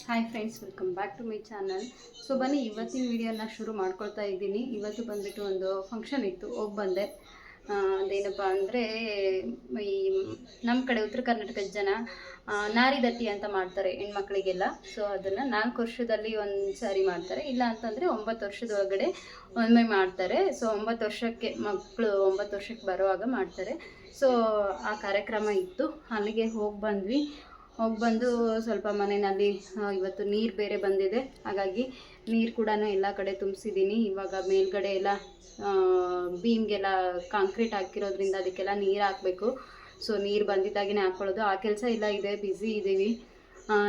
Hi friends, welcome back to my channel. So ಬನ್ನಿ, ಇವತ್ತಿನ ವಿಡಿಯೋನ ಶುರು ಮಾಡ್ಕೊಳ್ತಾ ಇದ್ದೀನಿ. ಇವತ್ತು ಬಂದುಬಿಟ್ಟು ಒಂದು ಫಂಕ್ಷನ್ ಇತ್ತು, ಹೋಗಿ ಬಂದೆ. ಅದೇನಪ್ಪ ಅಂದರೆ, ಈ ನಮ್ಮ ಕಡೆ ಉತ್ತರ ಕರ್ನಾಟಕದ ಜನ ನಾರಿದಟ್ಟಿ ಅಂತ ಮಾಡ್ತಾರೆ ಹೆಣ್ಮಕ್ಳಿಗೆಲ್ಲ. ಸೊ ಅದನ್ನು 4 ವರ್ಷದಲ್ಲಿ ಒಂದು ಸಾರಿ ಮಾಡ್ತಾರೆ, ಇಲ್ಲ ಅಂತಂದರೆ 9 ವರ್ಷದ ಒಳಗಡೆ ಒಮ್ಮೆ ಮಾಡ್ತಾರೆ. ಸೊ 9 ವರ್ಷಕ್ಕೆ ಮಕ್ಕಳು 9 ವರ್ಷಕ್ಕೆ ಬರುವಾಗ ಮಾಡ್ತಾರೆ. ಸೊ ಆ ಕಾರ್ಯಕ್ರಮ ಇತ್ತು, ಅಲ್ಲಿಗೆ ಹೋಗಿ ಬಂದು ಸ್ವಲ್ಪ ಮನೆಯಲ್ಲಿ ಇವತ್ತು ನೀರು ಬೇರೆ ಬಂದಿದೆ, ಹಾಗಾಗಿ ನೀರು ಕೂಡ ಎಲ್ಲ ಕಡೆ ತುಂಬಿಸಿದ್ದೀನಿ. ಇವಾಗ ಮೇಲ್ಗಡೆ ಎಲ್ಲ ಬೀಮ್ಗೆಲ್ಲ ಕಾಂಕ್ರೀಟ್ ಹಾಕಿರೋದ್ರಿಂದ ಅದಕ್ಕೆಲ್ಲ ನೀರು ಹಾಕಬೇಕು. ಸೊ ನೀರು ಬಂದಿದ್ದಾಗೇ ಹಾಕ್ಕೊಳ್ಳೋದು. ಆ ಕೆಲಸ ಎಲ್ಲ ಇದೆ, ಬ್ಯುಸಿ ಇದ್ದೀವಿ.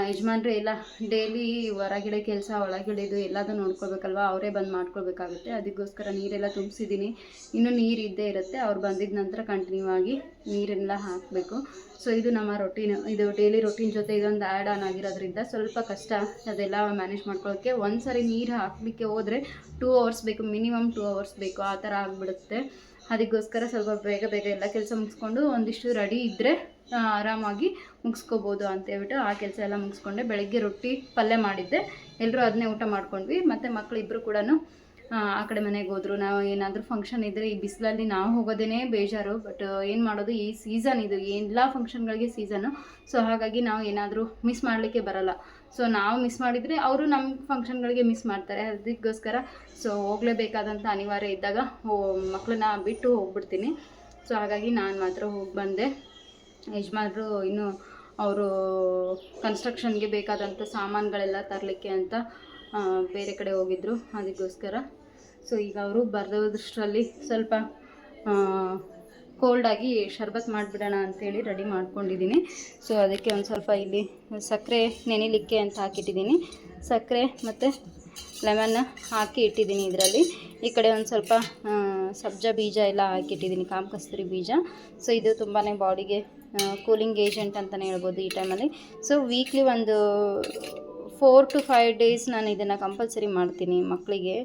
ಯಜಮಾನ್ರು ಎಲ್ಲ ಡೈಲಿ ಹೊರಗಡೆ ಕೆಲಸ ಒಳಗಡೆದು ಎಲ್ಲದೂ ನೋಡ್ಕೋಬೇಕಲ್ವ, ಅವರೇ ಬಂದು ಮಾಡ್ಕೊಳ್ಬೇಕಾಗುತ್ತೆ. ಅದಕ್ಕೋಸ್ಕರ ನೀರೆಲ್ಲ ತುಂಬಿಸಿದ್ದೀನಿ. ಇನ್ನೂ ನೀರು ಇದ್ದೇ ಇರುತ್ತೆ, ಅವ್ರು ಬಂದಿದ್ದ ನಂತರ ಕಂಟಿನ್ಯೂ ಆಗಿ ನೀರೆಲ್ಲ ಹಾಕಬೇಕು. ಸೊ ಇದು ನಮ್ಮ ರೊಟೀನ್, ಇದು ಡೈಲಿ ರೊಟೀನ್ ಜೊತೆ ಇದೊಂದು ಆ್ಯಡ್ ಆನ್ ಆಗಿರೋದ್ರಿಂದ ಸ್ವಲ್ಪ ಕಷ್ಟ ಅದೆಲ್ಲ ಮ್ಯಾನೇಜ್ ಮಾಡ್ಕೊಳ್ಳೋಕ್ಕೆ. ಒಂದು ಸಾರಿ ನೀರು ಹಾಕಲಿಕ್ಕೆ ಹೋದರೆ 2 ಅವರ್ಸ್ ಬೇಕು, ಮಿನಿಮಮ್ 2 ಅವರ್ಸ್ ಬೇಕು, ಆ ಥರ ಆಗಿಬಿಡುತ್ತೆ. ಅದಕ್ಕೋಸ್ಕರ ಸ್ವಲ್ಪ ಬೇಗ ಎಲ್ಲ ಕೆಲಸ ಮುಗಿಸ್ಕೊಂಡು ಒಂದಿಷ್ಟು ರೆಡಿ ಇದ್ದರೆ ಆರಾಮಾಗಿ ಮುಗಿಸ್ಕೋಬೋದು ಅಂತೇಳ್ಬಿಟ್ಟು ಆ ಕೆಲಸ ಎಲ್ಲ ಮುಗಿಸ್ಕೊಂಡೆ. ಬೆಳಗ್ಗೆ ರೊಟ್ಟಿ ಪಲ್ಯ ಮಾಡಿದ್ದೆ, ಎಲ್ಲರೂ ಅದನ್ನೇ ಊಟ ಮಾಡ್ಕೊಂಡ್ವಿ. ಮತ್ತು ಮಕ್ಕಳಿಬ್ಬರು ಕೂಡ ಆ ಕಡೆ ಮನೆಗೆ ಹೋದರು. ನಾವು ಏನಾದರೂ ಫಂಕ್ಷನ್ ಇದ್ದರೆ ಈ ಬಿಸಿಲಲ್ಲಿ ನಾವು ಹೋಗೋದೇ ಬೇಜಾರು, ಬಟ್ ಏನು ಮಾಡೋದು, ಈ ಸೀಸನ್ ಇದು, ಎಲ್ಲ ಫಂಕ್ಷನ್ಗಳಿಗೆ ಸೀಸನ್ನು. ಸೊ ಹಾಗಾಗಿ ನಾವು ಏನಾದರೂ ಮಿಸ್ ಮಾಡಲಿಕ್ಕೆ ಬರಲ್ಲ. ಸೊ ನಾವು ಮಿಸ್ ಮಾಡಿದರೆ ಅವರು ನಮ್ಮ ಫಂಕ್ಷನ್ಗಳಿಗೆ ಮಿಸ್ ಮಾಡ್ತಾರೆ. ಅದಕ್ಕೋಸ್ಕರ ಸೊ ಹೋಗಲೇಬೇಕಾದಂಥ ಅನಿವಾರ್ಯ ಇದ್ದಾಗ ಮಕ್ಕಳನ್ನ ಬಿಟ್ಟು ಹೋಗ್ಬಿಡ್ತೀನಿ. ಸೊ ಹಾಗಾಗಿ ನಾನು ಮಾತ್ರ ಹೋಗಿ ಬಂದೆ. ಯಜಮಾನ್ರು ಇನ್ನು ಅವರು ಕನ್ಸ್ಟ್ರಕ್ಷನ್ಗೆ ಬೇಕಾದಂಥ ಸಾಮಾನುಗಳೆಲ್ಲ ತರಲಿಕ್ಕೆ ಅಂತ ಬೇರೆ ಕಡೆ ಹೋಗಿದ್ದರು, ಅದಕ್ಕೋಸ್ಕರ. ಸೊ ಈಗ ಅವರು ಬರೋದ್ರಷ್ಟರಲ್ಲಿ ಸ್ವಲ್ಪ ಕೋಲ್ಡಾಗಿ ಶರ್ಬತ್ ಮಾಡಿಬಿಡೋಣ ಅಂಥೇಳಿ ರೆಡಿ ಮಾಡ್ಕೊಂಡಿದ್ದೀನಿ. ಸೊ ಅದಕ್ಕೆ ಒಂದು ಸ್ವಲ್ಪ ಇಲ್ಲಿ ಸಕ್ಕರೆ ನೆನೆಲಿಕ್ಕೆ ಅಂತ ಹಾಕಿಟ್ಟಿದ್ದೀನಿ. ಸಕ್ಕರೆ ಮತ್ತು ಲೆಮನ್ನ ಹಾಕಿ ಇಟ್ಟಿದ್ದೀನಿ ಇದರಲ್ಲಿ. ಈ ಕಡೆ ಒಂದು ಸ್ವಲ್ಪ ಸಬ್ಜಾ ಬೀಜ ಎಲ್ಲ ಹಾಕಿಟ್ಟಿದ್ದೀನಿ, ಕಾಮಕಸ್ತೂರಿ ಬೀಜ. ಸೊ ಇದು ತುಂಬಾ ಬಾಡಿಗೆ ಕೂಲಿಂಗ್ ಏಜೆಂಟ್ ಅಂತಲೇ ಹೇಳ್ಬೋದು ಈ ಟೈಮಲ್ಲಿ. ಸೊ ವೀಕ್ಲಿ ಒಂದು 4 to 5 ಡೇಸ್ ನಾನು ಇದನ್ನು ಕಂಪಲ್ಸರಿ ಮಾಡ್ತೀನಿ ಮಕ್ಕಳಿಗೆ.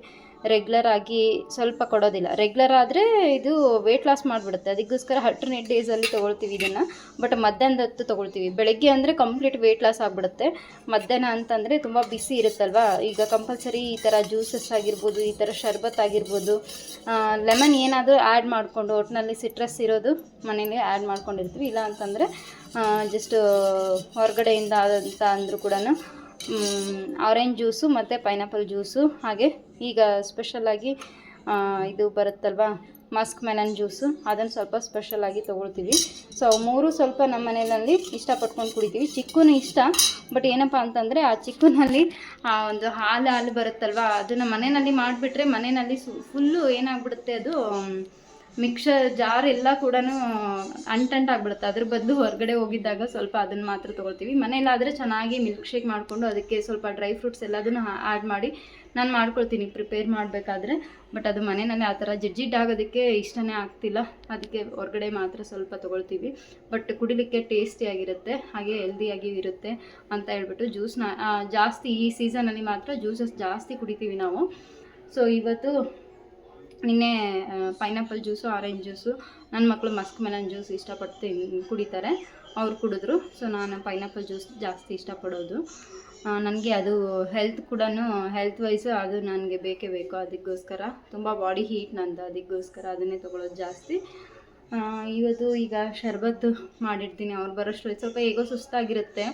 ರೆಗ್ಯುಲರ್ ಆಗಿ ಸ್ವಲ್ಪ ಕೊಡೋದಿಲ್ಲ. ರೆಗ್ಯುಲರ್ ಆದರೆ ಇದು ವೆಯ್ಟ್ ಲಾಸ್ ಮಾಡಿಬಿಡುತ್ತೆ, ಅದಕ್ಕೋಸ್ಕರ ಅಲ್ಟರ್ನೇಟ್ ಡೇಸಲ್ಲಿ ತೊಗೊಳ್ತೀವಿ ಇದನ್ನು. ಬಟ್ ಮಧ್ಯಾಹ್ನದ ಹೊತ್ತು ತೊಗೊಳ್ತೀವಿ. ಬೆಳಗ್ಗೆ ಅಂದರೆ ಕಂಪ್ಲೀಟ್ ವೆಯ್ಟ್ ಲಾಸ್ ಆಗಿಬಿಡುತ್ತೆ. ಮಧ್ಯಾಹ್ನ ಅಂತಂದರೆ ತುಂಬ ಬಿಸಿ ಇರುತ್ತಲ್ವ. ಈಗ ಕಂಪಲ್ಸರಿ ಈ ಥರ ಜ್ಯೂಸಸ್ ಆಗಿರ್ಬೋದು, ಈ ಥರ ಶರ್ಬತ್ ಆಗಿರ್ಬೋದು, ಲೆಮನ್ ಏನಾದರೂ ಆ್ಯಡ್ ಮಾಡಿಕೊಂಡು, ಒಟ್ಟಿನಲ್ಲಿ ಸಿಟ್ರಸ್ ಇರೋದು ಮನೇಲಿ ಆ್ಯಡ್ ಮಾಡ್ಕೊಂಡಿರ್ತೀವಿ. ಇಲ್ಲ ಅಂತಂದರೆ ಜಸ್ಟ್ ಹೊರಗಡೆಯಿಂದ ಅಂತ ಅಂದರೂ ಕೂಡ ಆರೆಂಜ್ ಜ್ಯೂಸು ಮತ್ತು ಪೈನಾಪಲ್ ಜ್ಯೂಸು, ಹಾಗೆ ಈಗ ಸ್ಪೆಷಲಾಗಿ ಇದು ಬರುತ್ತಲ್ವ ಮಸ್ಕ್ ಮೆಲನ್ ಜ್ಯೂಸು, ಅದನ್ನು ಸ್ವಲ್ಪ ಸ್ಪೆಷಲಾಗಿ ತೊಗೊಳ್ತೀವಿ. ಸೊ 3 ಸ್ವಲ್ಪ ನಮ್ಮ ಮನೆಯಲ್ಲಿ ಇಷ್ಟಪಟ್ಕೊಂಡು ಕುಡಿತೀವಿ. ಚಿಕ್ಕೂ ಇಷ್ಟ, ಬಟ್ ಏನಪ್ಪ ಅಂತಂದರೆ ಆ ಚಿಕ್ಕನಲ್ಲಿ ಆ ಒಂದು ಹಾಲು ಬರುತ್ತಲ್ವ, ಅದನ್ನು ಮನೆಯಲ್ಲಿ ಮಾಡಿಬಿಟ್ರೆ ಮನೆಯಲ್ಲಿ ಫುಲ್ಲು ಏನಾಗ್ಬಿಡುತ್ತೆ, ಅದು ಮಿಕ್ಸರ್ ಜಾರ್ ಎಲ್ಲ ಕೂಡ ಅಂಟಂಟಾಗ್ಬಿಡುತ್ತೆ. ಅದ್ರ ಬದಲು ಹೊರಗಡೆ ಹೋಗಿದ್ದಾಗ ಸ್ವಲ್ಪ ಅದನ್ನು ಮಾತ್ರ ತೊಗೊಳ್ತೀವಿ. ಮನೆಯಲ್ಲಾದರೆ ಚೆನ್ನಾಗಿ ಮಿಲ್ಕ್ ಶೇಕ್ ಮಾಡಿಕೊಂಡು ಅದಕ್ಕೆ ಸ್ವಲ್ಪ ಡ್ರೈ ಫ್ರೂಟ್ಸ್ ಎಲ್ಲದನ್ನು ಆ್ಯಡ್ ಮಾಡಿ ನಾನು ಮಾಡ್ಕೊಳ್ತೀನಿ ಪ್ರಿಪೇರ್ ಮಾಡಬೇಕಾದ್ರೆ. ಬಟ್ ಅದು ಮನೆಯಲ್ಲಿ ಆ ಥರ ಜಿಡ್ಜಿಡ್ ಆಗೋದಕ್ಕೆ ಇಷ್ಟನೇ ಆಗ್ತಿಲ್ಲ, ಅದಕ್ಕೆ ಹೊರಗಡೆ ಮಾತ್ರ ಸ್ವಲ್ಪ ತೊಗೊಳ್ತೀವಿ. ಬಟ್ ಕುಡಿಲಿಕ್ಕೆ ಟೇಸ್ಟಿಯಾಗಿರುತ್ತೆ, ಹಾಗೆ ಹೆಲ್ದಿಯಾಗಿ ಇರುತ್ತೆ ಅಂತ ಹೇಳ್ಬಿಟ್ಟು ಜ್ಯೂಸ್ನ ಜಾಸ್ತಿ ಈ ಸೀಸನಲ್ಲಿ ಮಾತ್ರ ಜ್ಯೂಸಸ್ ಜಾಸ್ತಿ ಕುಡಿತೀವಿ ನಾವು. ಸೊ ಇವತ್ತು ನಿನ್ನೆ ಪೈನಾಪಲ್ ಜ್ಯೂಸು, ಆರೆಂಜ್ ಜ್ಯೂಸು, ನನ್ನ ಮಕ್ಕಳು ಮಸ್ಕ್ ಮೆಲನ್ ಜ್ಯೂಸ್ ಇಷ್ಟಪಟ್ಟು ಕುಡಿತಾರೆ, ಅವ್ರು ಕುಡಿದ್ರು. ಸೊ ನಾನು ಪೈನಾಪಲ್ ಜ್ಯೂಸ್ ಜಾಸ್ತಿ ಇಷ್ಟಪಡೋದು. ನನಗೆ ಅದು ಹೆಲ್ತ್ ವೈಸು ಅದು ನನಗೆ ಬೇಕೇ ಬೇಕು. ಅದಕ್ಕೋಸ್ಕರ ತುಂಬ ಬಾಡಿ ಹೀಟ್ ನಂದು, ಅದಕ್ಕೋಸ್ಕರ ಅದನ್ನೇ ತೊಗೊಳೋದು ಜಾಸ್ತಿ. ಇವತ್ತು ಈಗ ಶರ್ಬತ್ತು ಮಾಡಿರ್ತೀನಿ. ಅವ್ರು ಬರೋಷ್ಟರಲ್ಲಿ ಸ್ವಲ್ಪ ಹೇಗೋ ಸುಸ್ತಾಗಿರುತ್ತೆ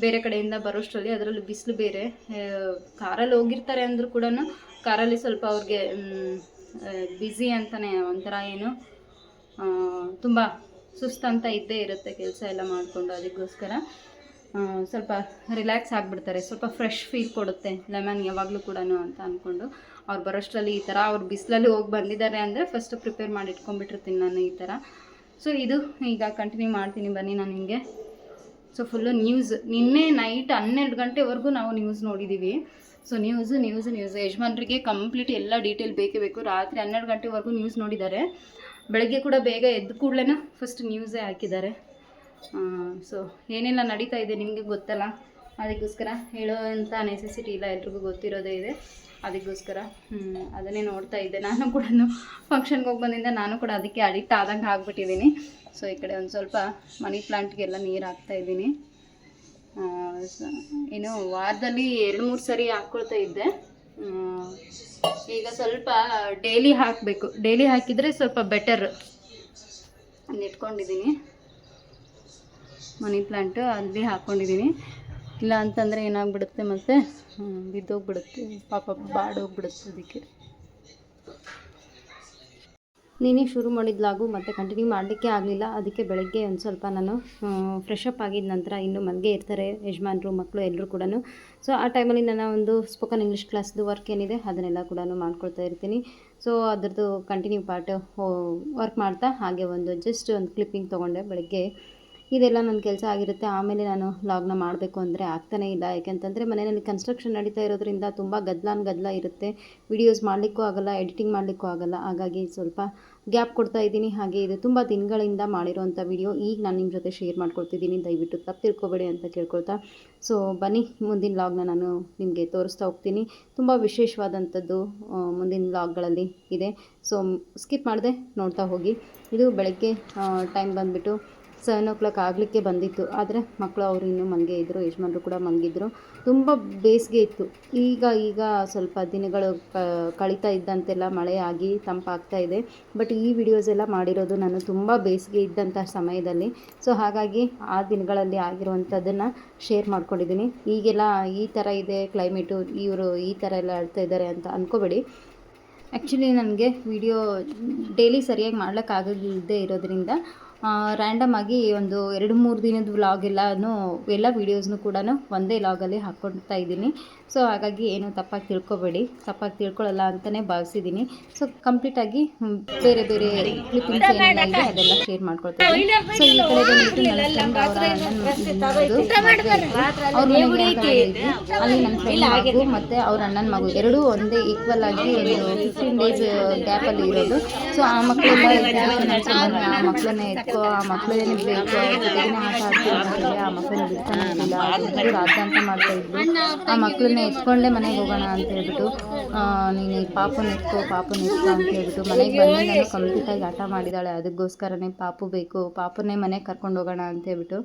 ಬೇರೆ ಕಡೆಯಿಂದ ಬರೋಷ್ಟರಲ್ಲಿ, ಅದರಲ್ಲೂ ಬಿಸಿಲು ಬೇರೆ. ಕಾರಲ್ಲಿ ಹೋಗಿರ್ತಾರೆ ಅಂದರೂ ಕೂಡ ಕಾರಲ್ಲಿ ಸ್ವಲ್ಪ ಅವ್ರಿಗೆ ಬ್ಯುಸಿ ಅಂತಲೇ ಒಂಥರ ಏನು ತುಂಬ ಸುಸ್ತಂತ ಇದ್ದೇ ಇರುತ್ತೆ ಕೆಲಸ ಎಲ್ಲ ಮಾಡಿಕೊಂಡು. ಅದಕ್ಕೋಸ್ಕರ ಸ್ವಲ್ಪ ರಿಲ್ಯಾಕ್ಸ್ ಆಗಿಬಿಡ್ತಾರೆ, ಸ್ವಲ್ಪ ಫ್ರೆಶ್ ಫೀಲ್ ಕೊಡುತ್ತೆ ಲೆಮನ್ ಯಾವಾಗಲೂ ಕೂಡ ಅಂತ ಅಂದ್ಕೊಂಡು. ಅವ್ರು ಬರೋಷ್ಟರಲ್ಲಿ ಈ ಥರ ಅವ್ರು ಬಿಸಿಲಲ್ಲಿ ಹೋಗಿ ಬಂದಿದ್ದಾರೆ ಅಂದರೆ ಫಸ್ಟ್ ಪ್ರಿಪೇರ್ ಮಾಡಿ ಇಟ್ಕೊಂಡ್ಬಿಟ್ಟಿರ್ತೀನಿ ನಾನು ಈ ಥರ. ಸೊ ಇದು ಈಗ ಕಂಟಿನ್ಯೂ ಮಾಡ್ತೀನಿ ಬನ್ನಿ ನಾನು ನಿಮಗೆ. ಸೊ ಫುಲ್ಲು ನ್ಯೂಸ್, ನಿನ್ನೆ ನೈಟ್ 12 ಗಂಟೆವರೆಗೂ ನಾವು ನ್ಯೂಸ್ ನೋಡಿದ್ದೀವಿ. ಸೊ ನ್ಯೂಸು ಯಜಮಾನ್ರಿಗೆ ಕಂಪ್ಲೀಟ್ ಎಲ್ಲ ಡೀಟೇಲ್ ಬೇಕೇ ಬೇಕು. ರಾತ್ರಿ 12 ಗಂಟೆವರೆಗೂ ನ್ಯೂಸ್ ನೋಡಿದ್ದಾರೆ. ಬೆಳಗ್ಗೆ ಕೂಡ ಬೇಗ ಎದ್ದು ಕೂಡಲೇ ಫಸ್ಟ್ ನ್ಯೂಸೇ ಹಾಕಿದ್ದಾರೆ. ಸೊ ಏನೆಲ್ಲ ನಡೀತಾ ಇದೆ ನಿಮಗೆ ಗೊತ್ತಲ್ಲ, ಅದಕ್ಕೋಸ್ಕರ ಹೇಳೋವಂಥ ನೆಸೆಸಿಟಿ ಇಲ್ಲ, ಎಲ್ರಿಗೂ ಗೊತ್ತಿರೋದೇ ಇದೆ. ಅದಕ್ಕೋಸ್ಕರ ಅದನ್ನೇ ನೋಡ್ತಾ ಇದ್ದೆ. ನಾನು ಕೂಡ ಫಂಕ್ಷನ್ಗೆ ಹೋಗಿ ಬಂದಿಂದ ನಾನು ಕೂಡ ಅದಕ್ಕೆ ಅಡಿಕ್ಟ್ ಆದಂಗೆ ಆಗಿಬಿಟ್ಟಿದ್ದೀನಿ. ಸೊ ಈ ಕಡೆ ಒಂದು ಸ್ವಲ್ಪ ಮನಿ ಪ್ಲಾಂಟ್ಗೆಲ್ಲ ನೀರು ಹಾಕ್ತಾಯಿದ್ದೀನಿ. ಏನು ವಾರದಲ್ಲಿ 2-3 ಸರಿ ಹಾಕ್ಕೊಳ್ತಾ ಇದ್ದೆ. ಈಗ ಸ್ವಲ್ಪ ಡೈಲಿ ಹಾಕಬೇಕು. ಡೈಲಿ ಹಾಕಿದರೆ ಸ್ವಲ್ಪ ಬೆಟರ್. ನೆಟ್ಕೊಂಡಿದ್ದೀನಿ ಮನಿ ಪ್ಲ್ಯಾಂಟು, ಅಲ್ಲಿ ಹಾಕ್ಕೊಂಡಿದ್ದೀನಿ. ಇಲ್ಲ ಅಂತಂದರೆ ಏನಾಗ್ಬಿಡುತ್ತೆ ಮತ್ತು ಬಿದ್ದೋಗ್ಬಿಡುತ್ತೆ, ಪಾಪ ಬಾಡೋಗ್ಬಿಡುತ್ತೆ. ಅದಕ್ಕೆ ನೀನೇ ಶುರು ಮಾಡಿದ್ಲಾಗು ಮತ್ತು ಕಂಟಿನ್ಯೂ ಮಾಡಲಿಕ್ಕೆ ಆಗಲಿಲ್ಲ. ಅದಕ್ಕೆ ಬೆಳಗ್ಗೆ ಒಂದು ಸ್ವಲ್ಪ ನಾನು ಫ್ರೆಶ್ ಅಪ್ ಆಗಿದ ನಂತರ ಇನ್ನು ಮನೆಗೆ ಇರ್ತಾರೆ ಯಜಮಾನರು, ಮಕ್ಕಳು ಎಲ್ಲರೂ ಕೂಡ. ಸೊ ಆ ಟೈಮಲ್ಲಿ ನಾನು ಒಂದು ಸ್ಪೋಕನ್ ಇಂಗ್ಲೀಷ್ ಕ್ಲಾಸ್ದು ವರ್ಕ್ ಏನಿದೆ ಅದನ್ನೆಲ್ಲ ಕೂಡ ಮಾಡ್ಕೊಳ್ತಾ ಇರ್ತೀನಿ. ಸೊ ಅದರದ್ದು ಕಂಟಿನ್ಯೂ ಪಾರ್ಟ್ ವರ್ಕ್ ಮಾಡ್ತಾ ಹಾಗೆ ಒಂದು ಜಸ್ಟ್ ಒಂದು ಕ್ಲಿಪ್ಪಿಂಗ್ ತೊಗೊಂಡೆ ಬೆಳಗ್ಗೆ. ಇದೆಲ್ಲ ನನ್ನ ಕೆಲಸ ಆಗಿರುತ್ತೆ. ಆಮೇಲೆ ನಾನು ವ್ಲಾಗ್ನ ಮಾಡಬೇಕು ಅಂದರೆ ಆಗ್ತಾನೇ ಇಲ್ಲ. ಯಾಕೆಂತಂದರೆ ಮನೆಯಲ್ಲಿ ಕನ್ಸ್ಟ್ರಕ್ಷನ್ ನಡೀತಾ ಇರೋದ್ರಿಂದ ತುಂಬ ಗದ್ದಲ ಇರುತ್ತೆ. ವಿಡಿಯೋಸ್ ಮಾಡಲಿಕ್ಕೂ ಆಗೋಲ್ಲ, ಎಡಿಟಿಂಗ್ ಮಾಡಲಿಕ್ಕೂ ಆಗೋಲ್ಲ. ಹಾಗಾಗಿ ಸ್ವಲ್ಪ ಗ್ಯಾಪ್ ಕೊಡ್ತಾ ಇದ್ದೀನಿ. ಹಾಗೆ ಇದು ತುಂಬ ದಿನಗಳಿಂದ ಮಾಡಿರೋವಂಥ ವಿಡಿಯೋ ಈಗ ನಾನು ನಿಮ್ಮ ಜೊತೆ ಶೇರ್ ಮಾಡ್ಕೊಳ್ತಿದ್ದೀನಿ. ದಯವಿಟ್ಟು ತಪ್ಪು ತಿಳ್ಕೊಬೇಡಿ ಅಂತ ಕೇಳ್ಕೊಳ್ತಾ, ಸೊ ಬನ್ನಿ ಮುಂದಿನ ವ್ಲಾಗ್ನ ನಾನು ನಿಮಗೆ ತೋರಿಸ್ತಾ ಹೋಗ್ತೀನಿ. ತುಂಬ ವಿಶೇಷವಾದಂಥದ್ದು ಮುಂದಿನ ವ್ಲಾಗ್ಗಳಲ್ಲಿ ಇದೆ. ಸೊ ಸ್ಕಿಪ್ ಮಾಡದೆ ನೋಡ್ತಾ ಹೋಗಿ. ಇದು ಬೆಳಗ್ಗೆ ಟೈಮ್ ಬಂದುಬಿಟ್ಟು 7 o'clock ಆಗಲಿಕ್ಕೆ ಬಂದಿತ್ತು. ಆದರೆ ಮಕ್ಕಳು ಅವರು ಇನ್ನೂ ಮಲಗೇ ಇದ್ದರು, ಯಜಮಾನರು ಕೂಡ ಮಲಗಿದ್ರು. ತುಂಬ ಬೇಸಿಗೆ ಇತ್ತು. ಈಗ ಸ್ವಲ್ಪ ದಿನಗಳು ಕಳೀತಾ ಇದ್ದಂತೆಲ್ಲ ಮಳೆ ಆಗಿ ತಂಪಾಗ್ತಾ ಇದೆ. ಬಟ್ ಈ ವಿಡಿಯೋಸ್ ಎಲ್ಲ ಮಾಡಿರೋದು ನಾನು ತುಂಬ ಬೇಸಿಗೆ ಇದ್ದಂಥ ಸಮಯದಲ್ಲಿ. ಸೊ ಹಾಗಾಗಿ ಆ ದಿನಗಳಲ್ಲಿ ಆಗಿರುವಂಥದ್ದನ್ನು ಶೇರ್ ಮಾಡ್ಕೊಂಡಿದ್ದೀನಿ. ಈಗೆಲ್ಲ ಈ ಥರ ಇದೆ ಕ್ಲೈಮೇಟು, ಇವರು ಈ ಥರ ಎಲ್ಲ ಆಡ್ತಾ ಇದ್ದಾರೆ ಅಂತ ಅಂದ್ಕೋಬೇಡಿ. ಆ್ಯಕ್ಚುಲಿ ನನಗೆ ವಿಡಿಯೋ ಡೈಲಿ ಸರಿಯಾಗಿ ಮಾಡ್ಲಿಕ್ಕಾಗದೇ ಇರೋದ್ರಿಂದ ರ್ಯಾಂಡಮ್ ಆಗಿ ಒಂದು 2-3 ದಿನದ ವ್ಲಾಗ್ ಎಲ್ಲ ವೀಡಿಯೋಸ್ನು ಕೂಡ ಒಂದೇ ವ್ಲಾಗಲ್ಲಿ ಹಾಕ್ಕೊಳ್ತಾ ಇದ್ದೀನಿ. ಸೊ ಹಾಗಾಗಿ ಏನು ತಪ್ಪಾಗಿ ತಿಳ್ಕೊಬೇಡಿ, ತಪ್ಪಾಗಿ ತಿಳ್ಕೊಳ್ಳಲ್ಲ ಅಂತಲೇ ಭಾವಿಸಿದ್ದೀನಿ. ಸೊ ಕಂಪ್ಲೀಟಾಗಿ ಬೇರೆ ಕ್ಲಿಪ್ಪಿಂಗ್ಸ್ ಏನೆಲ್ಲ ಇದೆ ಅದೆಲ್ಲ ಶೇರ್ ಮಾಡ್ಕೊಳ್ತಾ ಇದ್ದೀನಿ. ಸೊ ಈ ಕಡೆ ಬಂದುಬಿಟ್ಟು ನನ್ನ ಫ್ರೆಂಡ್ ಅವ್ರ ಮನೆಗೆ ಅಲ್ಲಿ ನನ್ನ ಫ್ರೆಂಡ್ ಮಗು ಮತ್ತು ಅವ್ರ ಅಣ್ಣನ ಮಗು ಎರಡೂ ಒಂದೇ ಈಕ್ವಲ್ ಆಗಿ ಒಂದು 15 days ಗ್ಯಾಪಲ್ಲಿ ಇರೋದು. ಸೊ ಆ ಮಕ್ಕಳೆಲ್ಲ ಆ ಮಕ್ಕಳನ್ನೇ ಎತ್ಕೋ, ಆ ಮಕ್ಕಳೇನೇ ಬೇಕು, ಜೊತೆಗೇ ಆಟ ಆಡ್ತೀವಿ, ಆ ಮಕ್ಕಳನ್ನ ಬಿಡ್ತಾನಿಲ್ಲ, ರಾಧ ಅಂತ ಮಾಡ್ತಾಯಿದ್ರು. ಆ ಮಕ್ಕಳನ್ನ ಎತ್ಕೊಂಡೇ ಮನೆಗೆ ಹೋಗೋಣ ಅಂತ ಹೇಳ್ಬಿಟ್ಟು, ನೀನು ಪಾಪುನ ಎತ್ಕೋ ಅಂತ ಹೇಳ್ಬಿಟ್ಟು ಮನೆಗೆ ಬಂದು ನಾನು ಕಂಪ್ಲೀಟಾಗಿ ಆಟ ಮಾಡಿದ್ದಾಳೆ. ಅದಕ್ಕೋಸ್ಕರನೇ ಪಾಪು ಬೇಕು, ಪಾಪುನೇ ಮನೆಗೆ ಕರ್ಕೊಂಡು ಹೋಗೋಣ ಅಂತ ಹೇಳ್ಬಿಟ್ಟು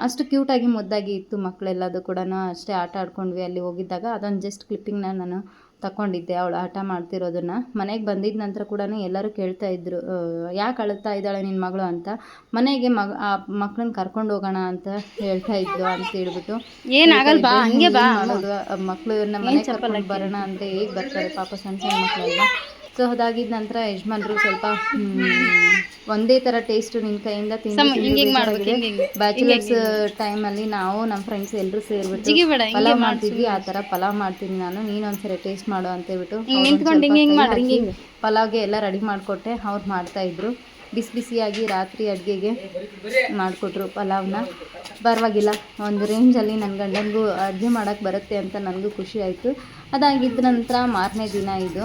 ಅಷ್ಟು ಕ್ಯೂಟಾಗಿ ಮುದ್ದಾಗಿ ಇತ್ತು ಮಕ್ಕಳೆಲ್ಲದು ಕೂಡ. ಅಷ್ಟೇ ಆಟ ಆಡ್ಕೊಂಡ್ವಿ ಅಲ್ಲಿ ಹೋಗಿದ್ದಾಗ. ಅದೊಂದು ಜಸ್ಟ್ ಕ್ಲಿಪ್ಪಿಂಗ್ನ ನಾನು ತಗೊಂಡಿದ್ದೆ ಅವಳು ಆಟ ಮಾಡ್ತಿರೋದನ್ನು. ಮನೆಗೆ ಬಂದಿದ್ದ ನಂತರ ಕೂಡ ಎಲ್ಲರೂ ಕೇಳ್ತಾ ಇದ್ರು, ಯಾಕೆ ಅಳ್ತಾ ಇದ್ದಾಳೆ ನಿನ್ನ ಮಗಳು ಅಂತ. ಮನೆಗೆ ಆ ಮಕ್ಕಳನ್ನ ಕರ್ಕೊಂಡು ಹೋಗೋಣ ಅಂತ ಹೇಳ್ತಾ ಇದ್ರು ಅಂತ ಹೇಳ್ಬಿಟ್ಟು, ಏನಾಗಲ್ವಾ ಹಂಗೆ ಬಾ ಮಾಡೋದು, ಮಕ್ಕಳನ್ನ ಮನೆಗೆ ಕರ್ಕೊಂಡು ಬರೋಣ ಅಂದರೆ ಹೇಗೆ ಬರ್ತಾರೆ ಪಾಪ ಸಣ್ಣ ಮಕ್ಕಳೆಲ್ಲ. ಸೊ ಅದಾಗಿದ್ದ ನಂತರ ಯಜಮಾನ್ರು ಸ್ವಲ್ಪ ಒಂದೇ ಥರ ಟೇಸ್ಟು ನಿನ್ನ ಕೈಯಿಂದ ತಿಂದು ಬ್ಯಾಚುಲರ್ಸ್ ಟೈಮಲ್ಲಿ ನಾವು ನಮ್ಮ ಫ್ರೆಂಡ್ಸ್ ಎಲ್ಲರೂ ಸೇರಿಬಿಟ್ಟು ಪಲಾವ್ ಮಾಡ್ತಿದ್ವಿ. ಆ ಥರ ಪಲಾವ್ ಮಾಡ್ತೀನಿ ನಾನು, ನೀನೊಂದ್ಸರಿ ಟೇಸ್ಟ್ ಮಾಡು ಅಂತ ಹೇಳ್ಬಿಟ್ಟು ಪಲಾವ್ಗೆ ಎಲ್ಲ ರೆಡಿ ಮಾಡಿಕೊಟ್ಟೆ. ಅವ್ರು ಮಾಡ್ತಾಯಿದ್ರು ಬಿಸಿಯಾಗಿ ರಾತ್ರಿ ಅಡುಗೆಗೆ ಮಾಡಿಕೊಟ್ರು ಪಲಾವ್ನ. ಪರವಾಗಿಲ್ಲ, ಒಂದು ರೇಂಜಲ್ಲಿ ನನ್ನ ಗಂಡನಿಗೂ ಅಡುಗೆ ಮಾಡೋಕ್ಕೆ ಬರುತ್ತೆ ಅಂತ ನನಗೂ ಖುಷಿ ಆಯಿತು. ಅದಾಗಿದ್ದ ನಂತರ ಮಾರನೇ ದಿನ ಇದು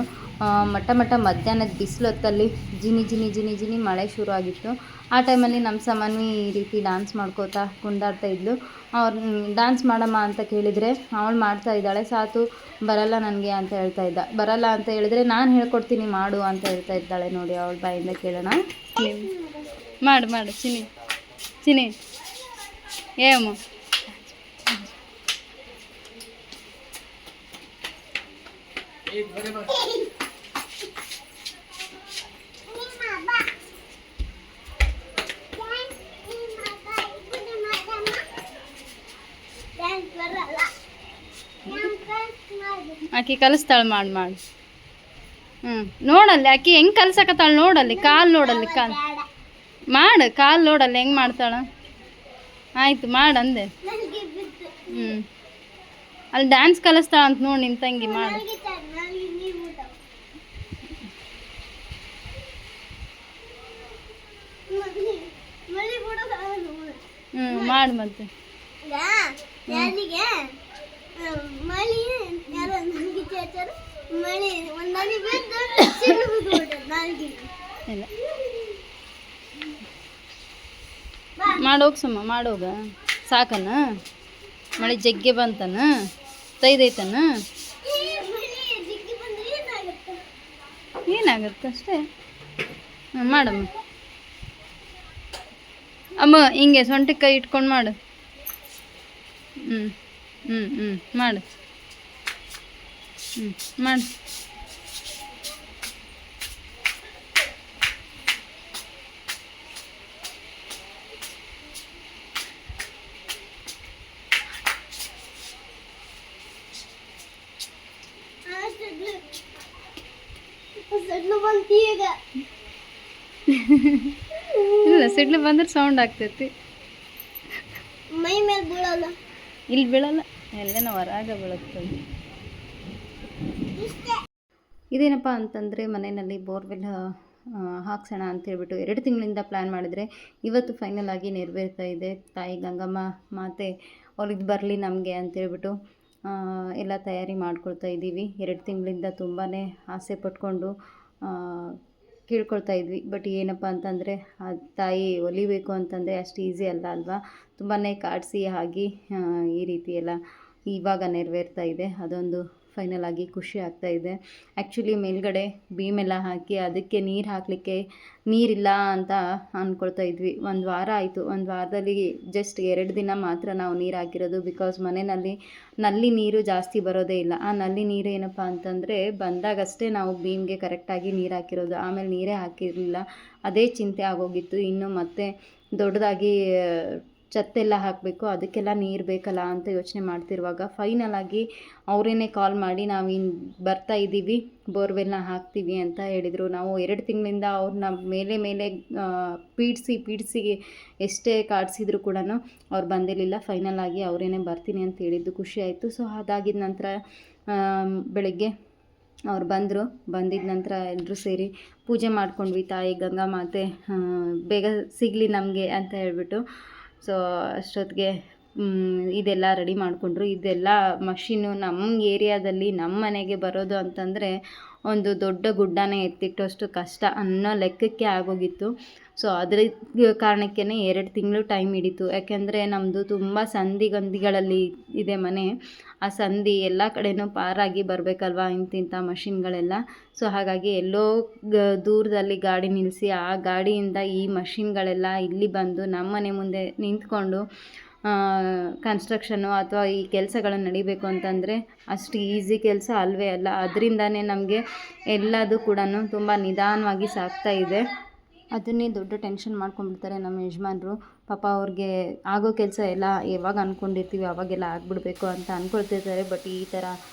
ಮಟ್ಟ ಮಧ್ಯಾಹ್ನದ ಬಿಸಿಲು ಹೊತ್ತಲ್ಲಿ ಜಿನಿ ಮಳೆ ಶುರು ಆಗಿತ್ತು. ಆ ಟೈಮಲ್ಲಿ ನಮ್ಮ ಸಾಮಾನ್ಯ ಈ ರೀತಿ ಡ್ಯಾನ್ಸ್ ಮಾಡ್ಕೋತಾ ಕುಂದಾಡ್ತಾ ಇದ್ಲು. ಅವ್ರು ಡ್ಯಾನ್ಸ್ ಮಾಡಮ್ಮ ಅಂತ ಕೇಳಿದರೆ ಅವಳು ಮಾಡ್ತಾ ಇದ್ದಾಳೆ. ಸಾತು ಬರಲ್ಲ ನನಗೆ ಅಂತ ಹೇಳ್ತಾ ಇದ್ದ. ಬರಲ್ಲ ಅಂತ ಹೇಳಿದ್ರೆ ನಾನು ಹೇಳ್ಕೊಡ್ತೀನಿ ಮಾಡು ಅಂತ ಹೇಳ್ತಾ ಇದ್ದಾಳೆ. ನೋಡಿ ಅವಳ ಬಾಯಿಂದ ಕೇಳೋಣ. ಮಾಡು ಚಿನಿ ಏಮ್ಮ ಆಕಿ ಕಲಿಸ್ತಾಳೆ ಮಾಡಿ ನೋಡಲ್ಲಿ ಆಕಿ ಹೆಂಗೆ ಕಲ್ಸಕತ್ತಾಳೆ ನೋಡಲ್ಲಿ, ಕಾಲು ನೋಡಲ್ಲಿ, ಕಾಲು ನೋಡಲ್ಲಿ ಹೆಂಗೆ ಮಾಡ್ತಾಳೆ. ಆಯಿತು ಮಾಡಂದೆ. ಅಲ್ಲಿ ಡ್ಯಾನ್ಸ್ ಕಲಿಸ್ತಾಳ ಅಂತ ನೋಡಿ ನಿನ್ನ ತಂಗಿ. ಮಾಡು ಮಾಡು ಮತ್ತೆ. ಮಾಡೋಗ ಸಮ ಮಾಡೋಗ ಸಾಕನ. ಮಳೆ ಜಗ್ಗೆ ಬಂತನ, ತೈದೈತನ, ಏನಾಗತ್ತೆ ಅಷ್ಟೇ. ಮಾಡಮ್ಮ ಅಮ್ಮ, ಹಿಂಗೆ ಸೊಂಟಕ್ಕೆ ಕೈ ಇಟ್ಕೊಂಡು ಮಾಡು. ಹ್ಞೂ ಹ್ಞೂ ಹ್ಞೂ ಮಾಡು. ಹ್ಞೂ ಮಾಡು. ಇಲ್ಲ, ಸಿಡ್ಲು ಬಂದ್ರೆ ಸೌಂಡ್ ಆಗ್ತೈತಿ. ಮೈ ಮೇಲೆ ಬೀಳಲ್ಲ. ಇಲ್ಲಿ ಬೀಳಲ್ಲ, ಎಲ್ಲೇನೋ ಹೊರಗ ಬೀಳುತ್ತದೆ. ಇದೇನಪ್ಪ ಅಂತಂದರೆ ಮನೆಯಲ್ಲಿ ಬೋರ್ವೆಲ್ ಹಾಕ್ಸೋಣ ಅಂತೇಳ್ಬಿಟ್ಟು 2 ತಿಂಗಳಿಂದ ಪ್ಲ್ಯಾನ್ ಮಾಡಿದರೆ ಇವತ್ತು ಫೈನಲ್ ಆಗಿ ನೆರವೇರ್ತಾ ಇದೆ. ತಾಯಿ ಗಂಗಮ್ಮ ಮಾತೆ ಅವ್ರಿಗೆ ಬರಲಿ ನಮಗೆ ಅಂತೇಳ್ಬಿಟ್ಟು ಎಲ್ಲ ತಯಾರಿ ಮಾಡ್ಕೊಳ್ತಾ ಇದ್ದೀವಿ. 2 ತಿಂಗಳಿಂದ ತುಂಬಾ ಆಸೆ ಪಟ್ಕೊಂಡು ಕೇಳ್ಕೊಳ್ತಾ ಇದ್ವಿ. ಬಟ್ ಏನಪ್ಪ ಅಂತಂದರೆ ಆ ತಾಯಿ ಒಲಿಬೇಕು ಅಂತಂದರೆ ಅಷ್ಟು ಈಸಿ ಅಲ್ಲ ಅಲ್ವಾ. ತುಂಬಾ ಕಾಡಿಸಿ ಆಗಿ ಈ ರೀತಿ ಎಲ್ಲ ಇವಾಗ ನೆರವೇರ್ತಾ ಇದೆ. ಅದೊಂದು ಫೈನಲ್ ಆಗಿ ಖುಷಿ ಆಗ್ತಾ ಇದೆ. ಆ್ಯಕ್ಚುಲಿ ಮೇಲ್ಗಡೆ ಬೀಮೆಲ್ಲ ಹಾಕಿ ಅದಕ್ಕೆ ನೀರು ಹಾಕಲಿಕ್ಕೆ ನೀರಿಲ್ಲ ಅಂತ ಅಂದ್ಕೊಳ್ತಾ ಇದ್ವಿ. 1 ವಾರ ಆಯಿತು. 1 ವಾರದಲ್ಲಿ ಜಸ್ಟ್ 2 ದಿನ ಮಾತ್ರ ನಾವು ನೀರು ಹಾಕಿರೋದು. ಬಿಕಾಸ್ ಮನೆಯಲ್ಲಿ ನಲ್ಲಿ ನೀರು ಜಾಸ್ತಿ ಬರೋದೇ ಇಲ್ಲ. ಆ ನಲ್ಲಿ ನೀರು ಏನಪ್ಪ ಅಂತಂದರೆ ಬಂದಾಗಷ್ಟೇ ನಾವು ಬೀಮ್ಗೆ ಕರೆಕ್ಟಾಗಿ ನೀರು ಹಾಕಿರೋದು. ಆಮೇಲೆ ನೀರೇ ಹಾಕಿರಲಿಲ್ಲ. ಅದೇ ಚಿಂತೆ ಆಗೋಗಿತ್ತು. ಇನ್ನು ಮತ್ತೆ ದೊಡ್ಡದಾಗಿ ಛತ್ತೆಲ್ಲ ಹಾಕಬೇಕು, ಅದಕ್ಕೆಲ್ಲ ನೀರು ಬೇಕಲ್ಲ ಅಂತ ಯೋಚನೆ ಮಾಡ್ತಿರುವಾಗ ಫೈನಲ್ ಆಗಿ ಅವರೇನೆ ಕಾಲ್ ಮಾಡಿ ನಾವು ಬರ್ತಾ ಇದ್ದೀವಿ, ಬೋರ್ವೆಲ್ನ ಹಾಕ್ತೀವಿ ಅಂತ ಹೇಳಿದರು. ನಾವು 2 ತಿಂಗಳಿಂದ ಅವ್ರನ್ನ ಮೇಲೆ ಪೀಡಿಸಿ ಎಷ್ಟೇ ಕಾಡಿಸಿದ್ರು ಕೂಡ ಅವ್ರು ಬಂದಿರಲಿಲ್ಲ. ಫೈನಲ್ ಆಗಿ ಅವರೇನೆ ಬರ್ತೀನಿ ಅಂತ ಹೇಳಿದ್ದು ಖುಷಿ ಆಯಿತು. ಸೊ ಅದಾಗಿದ ನಂತರ ಬೆಳಗ್ಗೆ ಅವ್ರು ಬಂದಿದ್ದ ನಂತರ ಎಲ್ಲರೂ ಸೇರಿ ಪೂಜೆ ಮಾಡ್ಕೊಂಡ್ವಿ. ತಾಯಿ ಗಂಗಾ ಮಾತೆ ಬೇಗ ಸಿಗಲಿ ನಮಗೆ ಅಂತ ಹೇಳ್ಬಿಟ್ಟು. ಸೊ ಅಷ್ಟೊತ್ತಿಗೆ ಇದೆಲ್ಲ ರೆಡಿ ಮಾಡಿಕೊಂಡ್ರು. ಇದೆಲ್ಲ ಮಷಿನ್ನು ನಮ್ಮ ಏರಿಯಾದಲ್ಲಿ ನಮ್ಮ ಮನೆಗೆ ಬರೋದು ಅಂತಂದರೆ ಒಂದು ದೊಡ್ಡ ಗುಡ್ಡನೇ ಎತ್ತಿಟ್ಟಷ್ಟು ಕಷ್ಟ ಅನ್ನೋ ಲೆಕ್ಕಕ್ಕೆ ಆಗೋಗಿತ್ತು. ಸೊ ಅದರ ಕಾರಣಕ್ಕೇ 2 ತಿಂಗಳು ಟೈಮ್ ಹಿಡಿತು. ಯಾಕೆಂದರೆ ನಮ್ಮದು ತುಂಬ ಸಂದಿಗಳಲ್ಲಿ ಇದೆ ಮನೆ. ಆ ಸಂದಿ ಎಲ್ಲ ಕಡೆನೂ ಪಾರಾಗಿ ಬರಬೇಕಲ್ವ ಇಂತಿಂಥ ಮಷಿನ್ಗಳೆಲ್ಲ. ಸೊ ಹಾಗಾಗಿ ಎಲ್ಲೋ ದೂರದಲ್ಲಿ ಗಾಡಿ ನಿಲ್ಲಿಸಿ ಆ ಗಾಡಿಯಿಂದ ಈ ಮಷಿನ್ಗಳೆಲ್ಲ ಇಲ್ಲಿ ಬಂದು ನಮ್ಮ ಮನೆ ಮುಂದೆ ನಿಂತ್ಕೊಂಡು ಕನ್ಸ್ಟ್ರಕ್ಷನ್ನು ಅಥವಾ ಈ ಕೆಲಸಗಳನ್ನು ನಡಿಬೇಕು ಅಂತಂದರೆ ಅಷ್ಟು ಈಸಿ ಕೆಲಸ ಅಲ್ಲವೇ ಅಲ್ಲ. ಅದರಿಂದನೇ ನಮಗೆ ಎಲ್ಲದೂ ಕೂಡ ತುಂಬ ನಿಧಾನವಾಗಿ ಸಾಗ್ತಾ ಇದೆ. ಅದನ್ನೇ ದೊಡ್ಡ ಟೆನ್ಷನ್ ಮಾಡ್ಕೊಂಡ್ಬಿಡ್ತಾರೆ ನಮ್ಮ ಯಜಮಾನ್ರು. ಪಾಪ ಅವ್ರಿಗೆ ಆಗೋ ಕೆಲಸ ಎಲ್ಲ ಯಾವಾಗ ಅಂದ್ಕೊಂಡಿರ್ತೀವಿ ಅವಾಗೆಲ್ಲ ಆಗಿಬಿಡ್ಬೇಕು ಅಂತ ಅಂದ್ಕೊಳ್ತಿರ್ತಾರೆ. ಬಟ್ ಈ ಥರ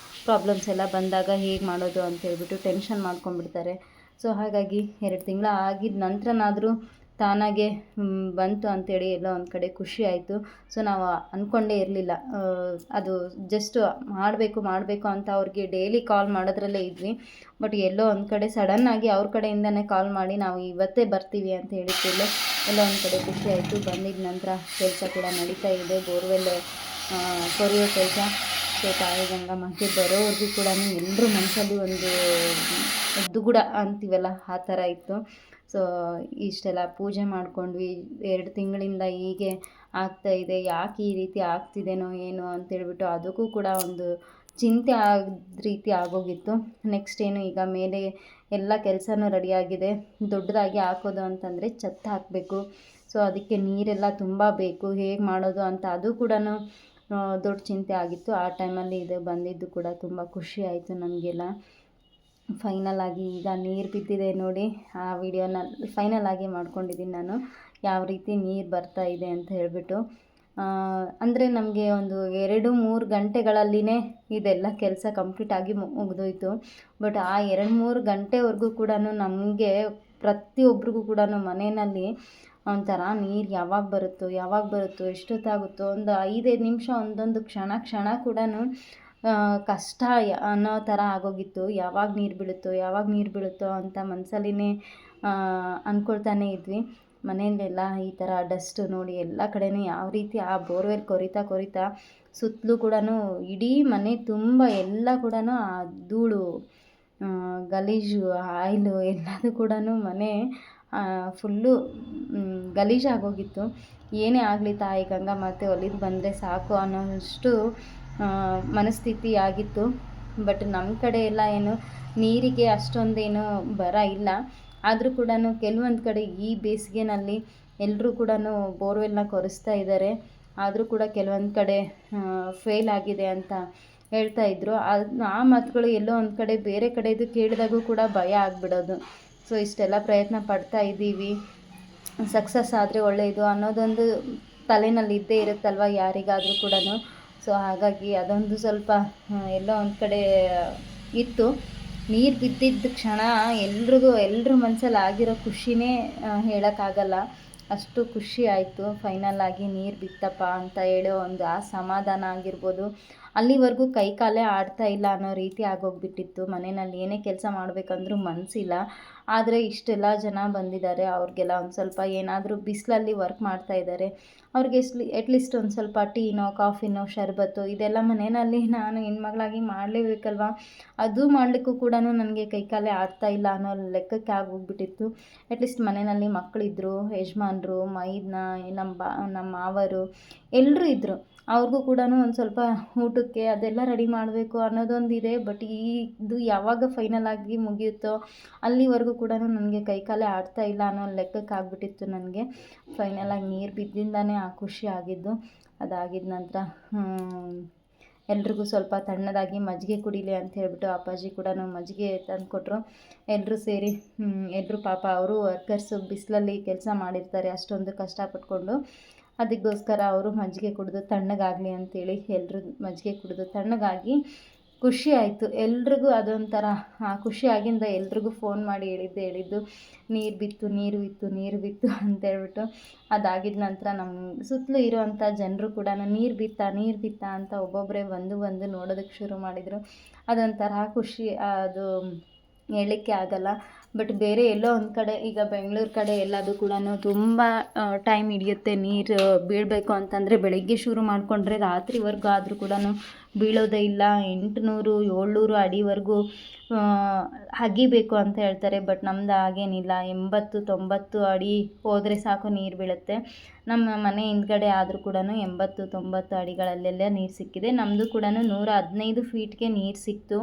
ಪ್ರಾಬ್ಲಮ್ಸ್ ಎಲ್ಲ ಬಂದಾಗ ಹೇಗೆ ಮಾಡೋದು ಅಂತ ಹೇಳ್ಬಿಟ್ಟು ಟೆನ್ಷನ್ ಮಾಡ್ಕೊಂಡ್ಬಿಡ್ತಾರೆ. ಸೊ ಹಾಗಾಗಿ 2 ತಿಂಗಳು ಆಗಿದ ನಂತರನಾದರೂ ತಾನಾಗೆ ಬಂತು ಅಂಥೇಳಿ ಎಲ್ಲೋ ಒಂದು ಕಡೆ ಖುಷಿ ಆಯಿತು. ಸೊ ನಾವು ಅಂದ್ಕೊಂಡೇ ಇರಲಿಲ್ಲ. ಅದು ಜಸ್ಟ್ ಮಾಡಬೇಕು ಅಂತ ಅವ್ರಿಗೆ ಡೈಲಿ ಕಾಲ್ ಮಾಡೋದ್ರಲ್ಲೇ ಇದ್ವಿ. ಬಟ್ ಎಲ್ಲೋ ಒಂದು ಕಡೆ ಸಡನ್ನಾಗಿ ಅವ್ರ ಕಡೆಯಿಂದನೇ ಕಾಲ್ ಮಾಡಿ ನಾವು ಇವತ್ತೇ ಬರ್ತೀವಿ ಅಂತ ಹೇಳಿದ್ಮೇಲೆ ಎಲ್ಲೋ ಒಂದು ಕಡೆ ಖುಷಿ ಆಯಿತು. ಬಂದಿದ್ದ ನಂತರ ಕೆಲಸ ಕೂಡ ನಡೀತಾ ಇದೆ, ಬೋರ್ವೆಲ್ ಕೊರೆಯೋ ಕೆಲಸ. ಸೊ ತಾಯಿ ಗಂಗಮ್ಮಗೆ ಬರೋವರೆಗೂ ಕೂಡ ಎಲ್ಲರೂ ಮನಸ್ಸಲ್ಲಿ ಒಂದು ದುಗುಡ ಅಂತೀವಲ್ಲ ಆ ಥರ ಇತ್ತು. ಸೊ ಇಷ್ಟೆಲ್ಲ ಪೂಜೆ ಮಾಡ್ಕೊಂಡ್ವಿ. 2 ತಿಂಗಳಿಂದ ಹೀಗೆ ಆಗ್ತಾಯಿದೆ, ಯಾಕೆ ಈ ರೀತಿ ಆಗ್ತಿದೇನೋ ಏನೋ ಅಂತೇಳ್ಬಿಟ್ಟು ಅದಕ್ಕೂ ಕೂಡ ಒಂದು ಚಿಂತೆ ರೀತಿ ಆಗೋಗಿತ್ತು. ನೆಕ್ಸ್ಟ್ ಏನು ಈಗ ಮೇಲೆ ಎಲ್ಲ ಕೆಲಸನೂ ರೆಡಿಯಾಗಿದೆ. ದೊಡ್ಡದಾಗಿ ಹಾಕೋದು ಅಂತಂದರೆ ಛತ್ತು ಹಾಕಬೇಕು. ಸೊ ಅದಕ್ಕೆ ನೀರೆಲ್ಲ ತುಂಬ ಬೇಕು, ಹೇಗೆ ಮಾಡೋದು ಅಂತ ಅದು ಕೂಡ ದೊಡ್ಡ ಚಿಂತೆ ಆಗಿತ್ತು. ಆ ಟೈಮಲ್ಲಿ ಇದು ಬಂದಿದ್ದು ಕೂಡ ತುಂಬ ಖುಷಿ ಆಯಿತು ನಮಗೆಲ್ಲ. ಫೈನಲ್ ಆಗಿ ಈಗ ನೀರು ಬಿದ್ದಿದೆ ನೋಡಿ. ಆ ವಿಡಿಯೋನ ಫೈನಲ್ ಆಗಿ ಮಾಡ್ಕೊಂಡಿದ್ದೀನಿ ನಾನು, ಯಾವ ರೀತಿ ನೀರು ಬರ್ತಾ ಇದೆ ಅಂತ ಹೇಳಿಬಿಟ್ಟು. ಅಂದರೆ ನಮಗೆ ಒಂದು 2-3 ಗಂಟೆಗಳಲ್ಲಿನೇ ಇದೆಲ್ಲ ಕೆಲಸ ಕಂಪ್ಲೀಟಾಗಿ ಮುಗಿದೋಯ್ತು. ಬಟ್ ಆ 2-3 ಗಂಟೆವರೆಗೂ ಕೂಡ ನಮಗೆ ಪ್ರತಿಯೊಬ್ಬರಿಗೂ ಕೂಡ ಮನೆಯಲ್ಲಿ ಒಂಥರ ನೀರು ಯಾವಾಗ ಬರುತ್ತೋ ಎಷ್ಟೊತ್ತಾಗುತ್ತೋ, ಒಂದು 5-5 ನಿಮಿಷ ಒಂದೊಂದು ಕ್ಷಣ ಕೂಡ ಕಷ್ಟ ಅನ್ನೋ ಥರ ಆಗೋಗಿತ್ತು. ಯಾವಾಗ ನೀರು ಬೀಳುತ್ತೋ ಅಂತ ಮನಸ್ಸಲ್ಲಿನೇ ಅಂದ್ಕೊಳ್ತಾನೆ ಇದ್ವಿ. ಮನೆಯಲ್ಲೆಲ್ಲ ಈ ಥರ ಡಸ್ಟು ನೋಡಿ ಎಲ್ಲ ಕಡೆನೂ ಯಾವ ರೀತಿ ಆ ಬೋರ್ವೆಲ್ ಕೊರಿತಾ ಸುತ್ತಲೂ ಕೂಡ ಇಡೀ ಮನೆ ತುಂಬ ಎಲ್ಲ ಕೂಡ ಆ ಧೂಳು, ಗಲೀಜು, ಆಯಿಲು ಎಲ್ಲದೂ ಕೂಡ ಮನೆ ಫುಲ್ಲು ಗಲೀಜಾಗೋಗಿತ್ತು. ಏನೇ ಆಗಲಿ ತಾಯಿ ಗಂಗಾಮಾತೆ ಒಲಿದು ಬಂದರೆ ಸಾಕು ಅನ್ನೋಷ್ಟು ಮನಸ್ಥಿತಿ ಆಗಿತ್ತು. ಬಟ್ ನಮ್ಮ ಕಡೆ ಎಲ್ಲ ಏನು ನೀರಿಗೆ ಅಷ್ಟೊಂದೇನು ಬರ ಇಲ್ಲ. ಆದರೂ ಕೂಡ ಕೆಲವೊಂದು ಕಡೆ ಈ ಬೇಸಿಗೆನಲ್ಲಿ ಎಲ್ಲರೂ ಕೂಡ ಬೋರ್ವೆಲ್ನ ಕೊರೆಸ್ತಾ ಇದ್ದಾರೆ. ಆದರೂ ಕೂಡ ಕೆಲವೊಂದು ಕಡೆ ಫೇಲ್ ಆಗಿದೆ ಅಂತ ಹೇಳ್ತಾ ಇದ್ರು. ಆ ಮಾತುಗಳು ಎಲ್ಲೋ ಒಂದು ಕಡೆ ಬೇರೆ ಕಡೆದು ಕೇಳಿದಾಗೂ ಕೂಡ ಭಯ ಆಗಿಬಿಡೋದು. ಸೊ ಇಷ್ಟೆಲ್ಲ ಪ್ರಯತ್ನ ಪಡ್ತಾ ಇದ್ದೀವಿ, ಸಕ್ಸಸ್ ಆದರೆ ಒಳ್ಳೆಯದು ಅನ್ನೋದೊಂದು ತಲೆಯಲ್ಲಿ ಇದ್ದೇ ಇರುತ್ತಲ್ವ ಯಾರಿಗಾದರೂ ಕೂಡ. ಸೊ ಹಾಗಾಗಿ ಅದೊಂದು ಸ್ವಲ್ಪ ಎಲ್ಲೋ ಒಂದು ಕಡೆ ಇತ್ತು. ನೀರು ಬಿದ್ದಿದ್ದ ಕ್ಷಣ ಎಲ್ರ ಮನಸ್ಸಲ್ಲಿ ಆಗಿರೋ ಖುಷಿನೇ ಹೇಳೋಕ್ಕಾಗಲ್ಲ. ಅಷ್ಟು ಖುಷಿ ಆಯಿತು. ಫೈನಲ್ ಆಗಿ ನೀರು ಬಿತ್ತಪ್ಪ ಅಂತ ಹೇಳೋ ಒಂದು ಆ ಸಮಾಧಾನ ಆಗಿರ್ಬೋದು. ಅಲ್ಲಿವರೆಗೂ ಕೈ ಕಾಲೇ ಆಡ್ತಾ ಇಲ್ಲ ಅನ್ನೋ ರೀತಿ ಆಗೋಗ್ಬಿಟ್ಟಿತ್ತು. ಮನೆಯಲ್ಲಿ ಏನೇ ಕೆಲಸ ಮಾಡಬೇಕಂದ್ರೂ ಮನಸ್ಸಿಲ್ಲ. ಆದರೆ ಇಷ್ಟೆಲ್ಲ ಜನ ಬಂದಿದ್ದಾರೆ, ಅವ್ರಿಗೆಲ್ಲ ಒಂದು ಸ್ವಲ್ಪ ಏನಾದರೂ ಬಿಸಿಲಲ್ಲಿ ವರ್ಕ್ ಮಾಡ್ತಾ ಇದ್ದಾರೆ, ಅವ್ರಿಗೆ ಅಟ್ಲೀಸ್ಟ್ ಒಂದು ಸ್ವಲ್ಪ ಟೀನೋ ಕಾಫಿನೋ ಶರ್ಬತ್ತು ಇದೆಲ್ಲ ಮನೆಯಲ್ಲಿ ನಾನು ಹೆಣ್ಮಗಳಾಗಿ ಮಾಡಲೇಬೇಕಲ್ವ. ಅದು ಮಾಡಲಿಕ್ಕೂ ಕೂಡ ನನಗೆ ಕೈಕಾಲೇ ಆಡ್ತಾ ಇಲ್ಲ ಅನ್ನೋ ಲೆಕ್ಕಕ್ಕೆ ಆಗೋಗ್ಬಿಟ್ಟಿತ್ತು. ಅಟ್ಲೀಸ್ಟ್ ಮನೆಯಲ್ಲಿ ಮಕ್ಕಳಿದ್ರು, ಯಜಮಾನ್ರು, ಮೈದ್ನ, ನಮ್ಮ ಮಾವರು ಎಲ್ಲರೂ ಇದ್ದರು. ಅವ್ರಿಗೂ ಕೂಡ ಒಂದು ಸ್ವಲ್ಪ ಊಟಕ್ಕೆ ಅದೆಲ್ಲ ರೆಡಿ ಮಾಡಬೇಕು ಅನ್ನೋದೊಂದಿದೆ. ಬಟ್ ಇದು ಯಾವಾಗ ಫೈನಲ್ ಆಗಿ ಮುಗಿಯುತ್ತೋ ಅಲ್ಲಿವರೆಗೂ ಕೂಡ ನನಗೆ ಕೈಕಾಲೇ ಆಡ್ತಾ ಇಲ್ಲ ಅನ್ನೋ ಲೆಕ್ಕಕ್ಕೆ ಆಗಿಬಿಟ್ಟಿತ್ತು ನನಗೆ. ಫೈನಲಾಗಿ ನೀರು ಬಿದ್ದಿಂದಾನೇ ಆ ಖುಷಿ ಆಗಿದ್ದು. ಅದಾಗಿದ್ದ ನಂತರ ಎಲ್ರಿಗೂ ಸ್ವಲ್ಪ ತಣ್ಣದಾಗಿ ಮಜ್ಜಿಗೆ ಕುಡೀಲಿ ಅಂತ ಹೇಳ್ಬಿಟ್ಟು ಅಪ್ಪಾಜಿ ಕೂಡ ಮಜ್ಜಿಗೆ ತಂದುಕೊಟ್ರು. ಎಲ್ಲರೂ ಸೇರಿ ಎಲ್ಲರೂ ಪಾಪ ಅವರು ವರ್ಕರ್ಸು ಬಿಸಿಲಲ್ಲಿ ಕೆಲಸ ಮಾಡಿರ್ತಾರೆ ಅಷ್ಟೊಂದು ಕಷ್ಟಪಟ್ಕೊಂಡು. ಅದಕ್ಕೋಸ್ಕರ ಅವರು ಮಜ್ಜಿಗೆ ಕುಡಿದು ತಣ್ಣಗಾಗಲಿ ಅಂತೇಳಿ ಎಲ್ಲರೂ ಮಜ್ಜಿಗೆ ಕುಡಿದು ತಣ್ಣಗಾಗಿ ಖುಷಿ ಆಯಿತು ಎಲ್ರಿಗೂ. ಅದೊಂಥರ ಖುಷಿಯಾಗಿಂದ ಎಲ್ರಿಗೂ ಫೋನ್ ಮಾಡಿ ಹೇಳಿದ್ದು ನೀರು ಬಿತ್ತು ಅಂತೇಳ್ಬಿಟ್ಟು. ಅದಾಗಿದ್ದ ನಂತರ ನಮ್ಮ ಸುತ್ತಲೂ ಇರೋವಂಥ ಜನರು ಕೂಡ ನೀರು ಬಿತ್ತಾ ಅಂತ ಒಬ್ಬೊಬ್ಬರೇ ಬಂದು ನೋಡೋದಕ್ಕೆ ಶುರು ಮಾಡಿದರು. ಅದೊಂಥರ ಖುಷಿ, ಅದು ಹೇಳಲಿಕ್ಕೆ ಆಗಲ್ಲ. ಬಟ್ ಬೇರೆ ಎಲ್ಲೋ ಒಂದು ಕಡೆ ಈಗ ಬೆಂಗಳೂರು ಕಡೆ ಎಲ್ಲದು ಕೂಡ ತುಂಬ ಟೈಮ್ ಹಿಡಿಯುತ್ತೆ. ನೀರು ಬೀಳಬೇಕು ಅಂತಂದರೆ ಬೆಳಗ್ಗೆ ಶುರು ಮಾಡಿಕೊಂಡ್ರೆ ರಾತ್ರಿವರೆಗೂ ಆದರೂ ಕೂಡ ಬೀಳೋದೇ ಇಲ್ಲ. 800-700 ಅಡಿವರೆಗೂ ಅಗಿಬೇಕು ಅಂತ ಹೇಳ್ತಾರೆ. ಬಟ್ ನಮ್ದು ಹಾಗೇನಿಲ್ಲ, 80-90 ಅಡಿ ಹೋದರೆ ಸಾಕು ನೀರು ಬೀಳುತ್ತೆ. ನಮ್ಮ ಮನೆ ಹಿಂದ್ಗಡೆ ಆದರೂ ಕೂಡ 80-90 ಅಡಿಗಳಲ್ಲೆಲ್ಲ ನೀರು ಸಿಕ್ಕಿದೆ. ನಮ್ಮದು ಕೂಡ 115 ಫೀಟ್ಗೆ ನೀರು ಸಿಕ್ತು.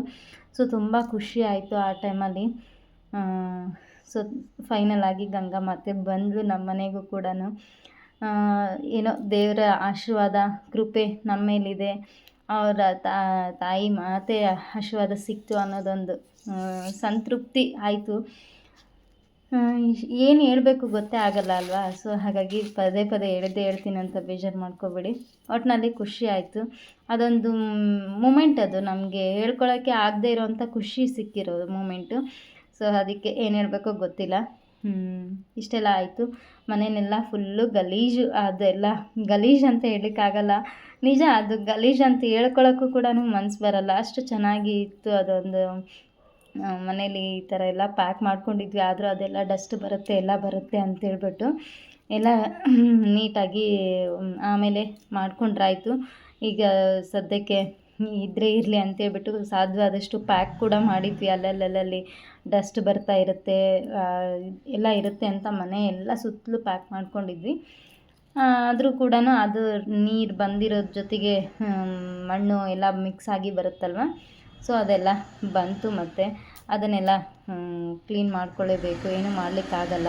ಸೊ ತುಂಬ ಖುಷಿ ಆಯಿತು ಆ ಟೈಮಲ್ಲಿ. ಸೊ ಫೈನಲ್ ಆಗಿ ಗಂಗಾ ಮಾತೆ ಬಂದಳು ನಮ್ಮ ಮನೆಗೂ ಕೂಡ. ಏನೋ ದೇವರ ಆಶೀರ್ವಾದ ಕೃಪೆ ನಮ್ಮ ಮೇಲಿದೆ, ಅವರ ತಾಯಿ ಮಾತೆಯ ಆಶೀರ್ವಾದ ಸಿಕ್ತು ಅನ್ನೋದೊಂದು ಸಂತೃಪ್ತಿ ಆಯಿತು. ಏನು ಹೇಳಬೇಕು ಗೊತ್ತೇ ಆಗಲ್ಲ ಅಲ್ವಾ. ಸೊ ಹಾಗಾಗಿ ಪದೇ ಹೇಳ್ತೀನಿ ಅಂತ ಬೇಜಾರು ಮಾಡ್ಕೋಬೇಡಿ. ಒಟ್ಟಿನಲ್ಲಿ ಖುಷಿ ಆಯಿತು. ಅದೊಂದು ಮೂಮೆಂಟ್, ಅದು ನಮಗೆ ಹೇಳ್ಕೊಳ್ಳೋಕ್ಕೆ ಆಗದೇ ಇರೋವಂಥ ಖುಷಿ ಸಿಕ್ಕಿರೋದು ಮೂಮೆಂಟು. ಸೊ ಅದಕ್ಕೆ ಏನು ಹೇಳಬೇಕೋ ಗೊತ್ತಿಲ್ಲ. ಇಷ್ಟೆಲ್ಲ ಆಯಿತು. ಮನೆಯನ್ನೆಲ್ಲ ಫುಲ್ಲು ಗಲೀಜು, ಅದೆಲ್ಲ ಗಲೀಜು ಅಂತ ಹೇಳಲಿಕ್ಕಾಗಲ್ಲ, ನಿಜ ಅದು ಗಲೀಜು ಅಂತ ಹೇಳ್ಕೊಳ್ಳೋಕ್ಕೂ ಕೂಡ ಮನಸ್ಸು ಬರಲ್ಲ, ಅಷ್ಟು ಚೆನ್ನಾಗಿ ಇತ್ತು. ಅದೊಂದು ಮನೇಲಿ ಈ ಥರ ಎಲ್ಲ ಪ್ಯಾಕ್ ಮಾಡ್ಕೊಂಡಿದ್ವಿ, ಆದರೂ ಅದೆಲ್ಲ ಡಸ್ಟ್ ಬರುತ್ತೆ ಎಲ್ಲ ಬರುತ್ತೆ ಅಂತೇಳ್ಬಿಟ್ಟು ಎಲ್ಲ ನೀಟಾಗಿ ಆಮೇಲೆ ಮಾಡ್ಕೊಂಡ್ರಾಯ್ತು. ಈಗ ಸದ್ಯಕ್ಕೆ ಇದ್ದರೆ ಇರಲಿ ಅಂತೇಳ್ಬಿಟ್ಟು ಸಾಧ್ಯವಾದಷ್ಟು ಪ್ಯಾಕ್ ಕೂಡ ಮಾಡಿದ್ವಿ. ಅಲ್ಲಲ್ಲಿ ಡಸ್ಟ್ ಬರ್ತಾ ಇರುತ್ತೆ, ಎಲ್ಲ ಇರುತ್ತೆ ಅಂತ ಮನೆ ಎಲ್ಲ ಸುತ್ತಲೂ ಪ್ಯಾಕ್ ಮಾಡ್ಕೊಂಡಿದ್ವಿ. ಆದರೂ ಕೂಡ ಅದು ನೀರು ಬಂದಿರೋದ್ರ ಜೊತೆಗೆ ಮಣ್ಣು ಎಲ್ಲ ಮಿಕ್ಸ್ ಆಗಿ ಬರುತ್ತಲ್ವ. ಸೊ ಅದೆಲ್ಲ ಬಂತು, ಮತ್ತು ಅದನ್ನೆಲ್ಲ ಕ್ಲೀನ್ ಮಾಡ್ಕೊಳ್ಳೇಬೇಕು, ಏನೂ ಮಾಡಲಿಕ್ಕಾಗಲ್ಲ.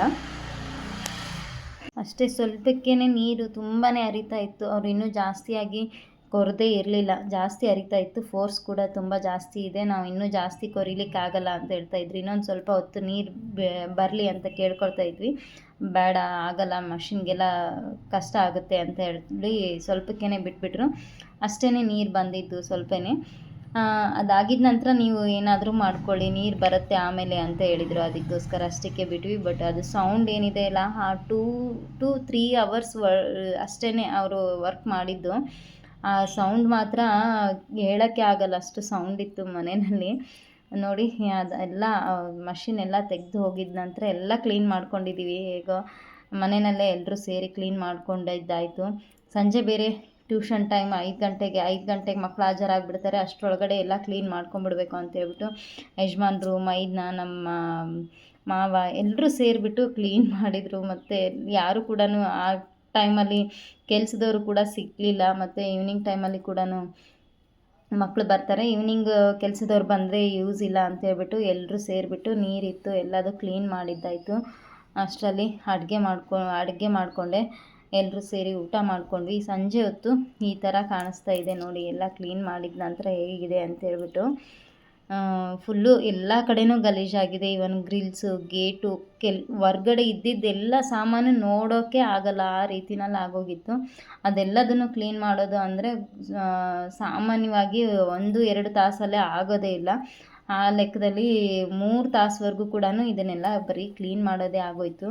ಅಷ್ಟೇ ಸ್ವಲ್ಪಕ್ಕೇ ನೀರು ತುಂಬಾ ಹರಿತಾ ಇತ್ತು. ಅವ್ರು ಇನ್ನೂ ಜಾಸ್ತಿಯಾಗಿ ಕೊರದೇ ಇರಲಿಲ್ಲ, ಜಾಸ್ತಿ ಹರಿತಾ ಇತ್ತು. ಫೋರ್ಸ್ ಕೂಡ ತುಂಬ ಜಾಸ್ತಿ ಇದೆ, ನಾವು ಇನ್ನೂ ಜಾಸ್ತಿ ಕೊರಿಲಿಕ್ಕಾಗಲ್ಲ ಅಂತ ಹೇಳ್ತಾಯಿದ್ರು. ಇನ್ನೊಂದು ಸ್ವಲ್ಪ ಹೊತ್ತು ನೀರು ಬರಲಿ ಅಂತ ಕೇಳ್ಕೊಳ್ತಾ ಇದ್ವಿ. ಬೇಡ ಆಗಲ್ಲ, ಮಷಿನ್ಗೆಲ್ಲ ಕಷ್ಟ ಆಗುತ್ತೆ ಅಂತ ಹೇಳಿ ಸ್ವಲ್ಪಕ್ಕೇ ಬಿಟ್ಬಿಟ್ರು. ಅಷ್ಟೇ ನೀರು ಬಂದಿದ್ದು ಸ್ವಲ್ಪನೇ. ಅದಾಗಿದ್ದ ನಂತರ ನೀವು ಏನಾದರೂ ಮಾಡ್ಕೊಳ್ಳಿ, ನೀರು ಬರುತ್ತೆ ಆಮೇಲೆ ಅಂತ ಹೇಳಿದರು. ಅದಕ್ಕೋಸ್ಕರ ಅಷ್ಟಕ್ಕೆ ಬಿಟ್ವಿ. ಬಟ್ ಅದು ಸೌಂಡ್ ಏನಿದೆ ಅಲ್ಲ, ಆ 2-3 hours ಅಷ್ಟೇ ಅವರು ವರ್ಕ್ ಮಾಡಿದ್ದು. ಆ ಸೌಂಡ್ ಮಾತ್ರ ಹೇಳೋಕ್ಕೆ ಆಗಲ್ಲ, ಅಷ್ಟು ಸೌಂಡ್ ಇತ್ತು ಮನೆಯಲ್ಲಿ. ನೋಡಿ ಅದೆಲ್ಲ ಮಷಿನ್ ಎಲ್ಲ ತೆಗೆದು ಹೋಗಿದ ನಂತರ ಎಲ್ಲ ಕ್ಲೀನ್ ಮಾಡ್ಕೊಂಡಿದ್ದೀವಿ. ಹೇಗೋ ಮನೆಯಲ್ಲೇ ಎಲ್ಲರೂ ಸೇರಿ ಕ್ಲೀನ್ ಮಾಡ್ಕೊಂಡಿದ್ದಾಯಿತು. ಸಂಜೆ ಬೇರೆ ಟ್ಯೂಷನ್ ಟೈಮ್ 5 ಗಂಟೆಗೆ ಮಕ್ಕಳು ಹಾಜರಾಗಿಬಿಡ್ತಾರೆ. ಅಷ್ಟರೊಳಗಡೆ ಎಲ್ಲ ಕ್ಲೀನ್ ಮಾಡ್ಕೊಂಬಿಡ್ಬೇಕು ಅಂತೇಳ್ಬಿಟ್ಟು ಯಜಮಾನ್ರು, ಮೈದ್ನ, ನಮ್ಮ ಮಾವ ಎಲ್ಲರೂ ಸೇರಿಬಿಟ್ಟು ಕ್ಲೀನ್ ಮಾಡಿದರು. ಮತ್ತು ಯಾರು ಕೂಡ ಆ ಟೈಮಲ್ಲಿ ಕೆಲಸದವರು ಕೂಡ ಸಿಕ್ಕಲಿಲ್ಲ. ಮತ್ತು ಈವ್ನಿಂಗ್ ಟೈಮಲ್ಲಿ ಕೂಡ ಮಕ್ಕಳು ಬರ್ತಾರೆ, ಈವ್ನಿಂಗ್ ಕೆಲಸದವ್ರು ಬಂದರೆ ಯೂಸ್ ಇಲ್ಲ ಅಂತೇಳ್ಬಿಟ್ಟು ಎಲ್ಲರೂ ಸೇರಿಬಿಟ್ಟು ನೀರಿತ್ತು ಎಲ್ಲದು ಕ್ಲೀನ್ ಮಾಡಿದ್ದಾಯಿತು. ಅಷ್ಟರಲ್ಲಿ ಅಡುಗೆ ಮಾಡಿಕೊಂಡೆ. ಎಲ್ಲರೂ ಸೇರಿ ಊಟ ಮಾಡ್ಕೊಂಡ್ವಿ. ಸಂಜೆ ಹೊತ್ತು ಈ ಥರ ಕಾಣಿಸ್ತಾ ಇದೆ ನೋಡಿ, ಎಲ್ಲ ಕ್ಲೀನ್ ಮಾಡಿದ ನಂತರ ಹೇಗಿದೆ ಅಂತ ಹೇಳ್ಬಿಟ್ಟು. ಫುಲ್ಲು ಎಲ್ಲ ಕಡೆನೂ ಗಲೀಜಾಗಿದೆ. ಇವನ್ ಗ್ರಿಲ್ಸು, ಗೇಟು, ಹೊರ್ಗಡೆ ಇದ್ದಿದ್ದೆಲ್ಲ ಸಾಮಾನು ನೋಡೋಕ್ಕೆ ಆಗಲ್ಲ, ಆ ರೀತಿನಲ್ಲಿ ಆಗೋಗಿತ್ತು. ಅದೆಲ್ಲದನ್ನು ಕ್ಲೀನ್ ಮಾಡೋದು ಅಂದರೆ ಸಾಮಾನ್ಯವಾಗಿ 1-2 ತಾಸಲ್ಲೇ ಆಗೋದೇ ಇಲ್ಲ. ಆ ಲೆಕ್ಕದಲ್ಲಿ 3 ತಾಸುವರೆಗೂ ಕೂಡ ಇದನ್ನೆಲ್ಲ ಬರೀ ಕ್ಲೀನ್ ಮಾಡೋದೇ ಆಗೋಯ್ತು.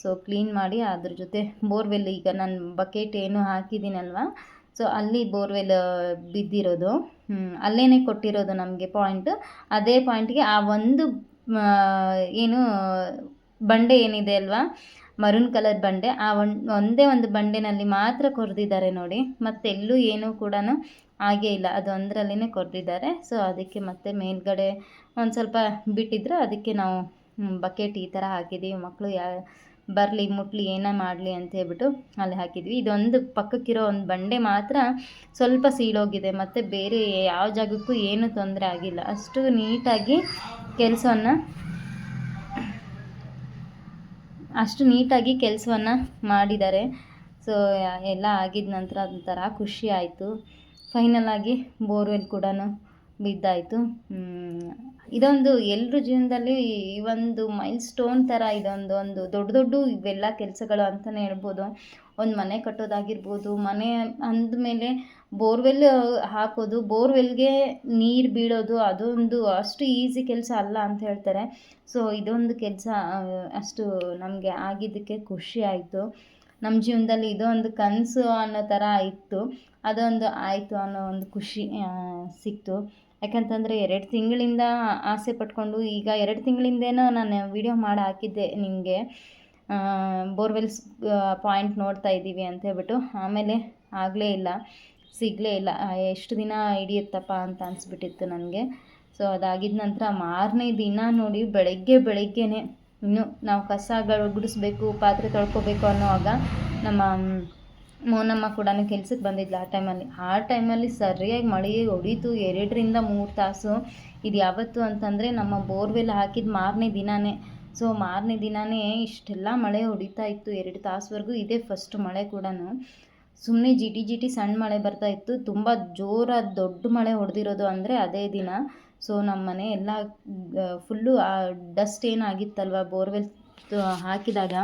ಸೊ ಕ್ಲೀನ್ ಮಾಡಿ ಅದ್ರ ಜೊತೆ ಬೋರ್ವೆಲ್, ಈಗ ನಾನು ಬಕೆಟ್ ಏನು ಹಾಕಿದ್ದೀನಲ್ವ, ಸೊ ಅಲ್ಲಿ ಬೋರ್ವೆಲ್ ಬಿದ್ದಿರೋದು, ಅಲ್ಲೇ ಕೊಟ್ಟಿರೋದು ನಮಗೆ ಪಾಯಿಂಟ್. ಅದೇ ಪಾಯಿಂಟ್ಗೆ ಆ ಒಂದು ಏನು ಬಂಡೆ ಏನಿದೆ ಅಲ್ವಾ, ಮರೂನ್ ಕಲರ್ ಬಂಡೆ, ಆ ಒಂದೇ ಒಂದು ಬಂಡೆನಲ್ಲಿ ಮಾತ್ರ ಕೊರೆದಿದ್ದಾರೆ ನೋಡಿ. ಮತ್ತೆಲ್ಲೂ ಏನೂ ಕೂಡ ಹಾಗೇ ಇಲ್ಲ, ಅದು ಒಂದರಲ್ಲೇ ಕೊರೆದಿದ್ದಾರೆ. ಸೊ ಅದಕ್ಕೆ ಮತ್ತೆ ಮೇಲ್ಗಡೆ ಒಂದು ಸ್ವಲ್ಪ ಬಿಟ್ಟಿದ್ರು, ಅದಕ್ಕೆ ನಾವು ಬಕೆಟ್ ಈ ಥರ ಹಾಕಿದ್ದೀವಿ. ಮಕ್ಕಳು ಬರಲಿ ಮುಟ್ಲಿ ಏನೇ ಮಾಡಲಿ ಅಂತ ಹೇಳ್ಬಿಟ್ಟು ಅಲ್ಲಿ ಹಾಕಿದ್ವಿ. ಇದೊಂದು ಪಕ್ಕಕ್ಕಿರೋ ಒಂದು ಬಂಡೆ ಮಾತ್ರ ಸ್ವಲ್ಪ ಸೀಳೋಗಿದೆ, ಮತ್ತು ಬೇರೆ ಯಾವ ಜಾಗಕ್ಕೂ ಏನೂ ತೊಂದರೆ ಆಗಿಲ್ಲ. ಅಷ್ಟು ನೀಟಾಗಿ ಕೆಲಸವನ್ನು ಮಾಡಿದ್ದಾರೆ. ಸೊ ಎಲ್ಲ ಆಗಿದ ನಂತರ ಒಂಥರ ಖುಷಿ ಆಯಿತು. ಫೈನಲಾಗಿ ಬೋರ್ವೆಲ್ ಕೂಡ ಬಿದ್ದಾಯಿತು. ಇದೊಂದು ಎಲ್ಲರ ಜೀವನದಲ್ಲಿ ಈ ಒಂದು ಮೈಲ್ ಸ್ಟೋನ್ ಥರ ಇದೊಂದು ದೊಡ್ಡ ಇವೆಲ್ಲ ಕೆಲಸಗಳು ಅಂತಲೇ ಹೇಳ್ಬೋದು. ಒಂದು ಮನೆ ಕಟ್ಟೋದಾಗಿರ್ಬೋದು, ಮನೆ ಅಂದಮೇಲೆ ಬೋರ್ವೆಲ್ ಹಾಕೋದು, ಬೋರ್ವೆಲ್ಗೆ ನೀರು ಬೀಳೋದು, ಅದೊಂದು ಅಷ್ಟು ಈಸಿ ಕೆಲಸ ಅಲ್ಲ ಅಂತ ಹೇಳ್ತಾರೆ. ಸೊ ಇದೊಂದು ಕೆಲಸ ಅಷ್ಟು ನಮಗೆ ಆಗಿದ್ದಕ್ಕೆ ಖುಷಿ ಆಯಿತು. ನಮ್ಮ ಜೀವನದಲ್ಲಿ ಇದೊಂದು ಕನಸು ಅನ್ನೋ ಥರ ಇತ್ತು, ಅದೊಂದು ಆಯಿತು ಅನ್ನೋ ಒಂದು ಖುಷಿ ಸಿಕ್ತು. ಯಾಕಂತಂದರೆ 2 ತಿಂಗಳಿಂದ ಆಸೆ ಪಟ್ಕೊಂಡು, ಈಗ 2 ತಿಂಗಳಿಂದೇನೋ ನಾನು ವಿಡಿಯೋ ಮಾಡಿ ಹಾಕಿದ್ದೆ ನಿಮಗೆ, ಬೋರ್ವೆಲ್ಸ್ ಪಾಯಿಂಟ್ ನೋಡ್ತಾ ಇದ್ದೀವಿ ಅಂತ ಹೇಳ್ಬಿಟ್ಟು. ಆಮೇಲೆ ಸಿಗಲೇ ಇಲ್ಲ. ಎಷ್ಟು ದಿನ ಹಿಡಿಯುತ್ತಪ್ಪ ಅಂತ ಅನಿಸ್ಬಿಟ್ಟಿತ್ತು ನನಗೆ. ಸೊ ಅದಾಗಿದ್ದ ನಂತರ ಮಾರನೇ ದಿನ ನೋಡಿ, ಬೆಳಗ್ಗೆನೇ ಇನ್ನು ನಾವು ಕಸಗಳು ಗುಡಿಸ್ಬೇಕು, ಪಾತ್ರೆ ತೊಳ್ಕೊಬೇಕು ಅನ್ನೋವಾಗ ನಮ್ಮ ಮೋನಮ್ಮ ಕೂಡ ಕೆಲ್ಸಕ್ಕೆ ಬಂದಿದ್ಲು ಆ ಟೈಮಲ್ಲಿ ಸರಿಯಾಗಿ ಮಳೆ ಹೊಡೀತು 2-3 ತಾಸು. ಇದು ಯಾವತ್ತು ಅಂತಂದರೆ ನಮ್ಮ ಬೋರ್ವೆಲ್ ಹಾಕಿದ ಮಾರನೇ ದಿನವೇ. ಸೊ ಮಾರನೇ ದಿನವೇ ಇಷ್ಟೆಲ್ಲ ಮಳೆ ಹೊಡಿತಾ ಇತ್ತು, 2 ತಾಸುವರೆಗೂ. ಇದೇ ಫಸ್ಟ್ ಮಳೆ ಕೂಡ. ಸುಮ್ಮನೆ ಜಿಟಿ ಸಣ್ಣ ಮಳೆ ಬರ್ತಾಯಿತ್ತು. ತುಂಬ ಜೋರಾದ ದೊಡ್ಡ ಮಳೆ ಹೊಡೆದಿರೋದು ಅಂದರೆ ಅದೇ ದಿನ. ಸೊ ನಮ್ಮ ಮನೆ ಎಲ್ಲ ಫುಲ್ಲು ಆ ಡಸ್ಟ್ ಏನಾಗಿತ್ತಲ್ವ ಬೋರ್ವೆಲ್ ಹಾಕಿದಾಗ,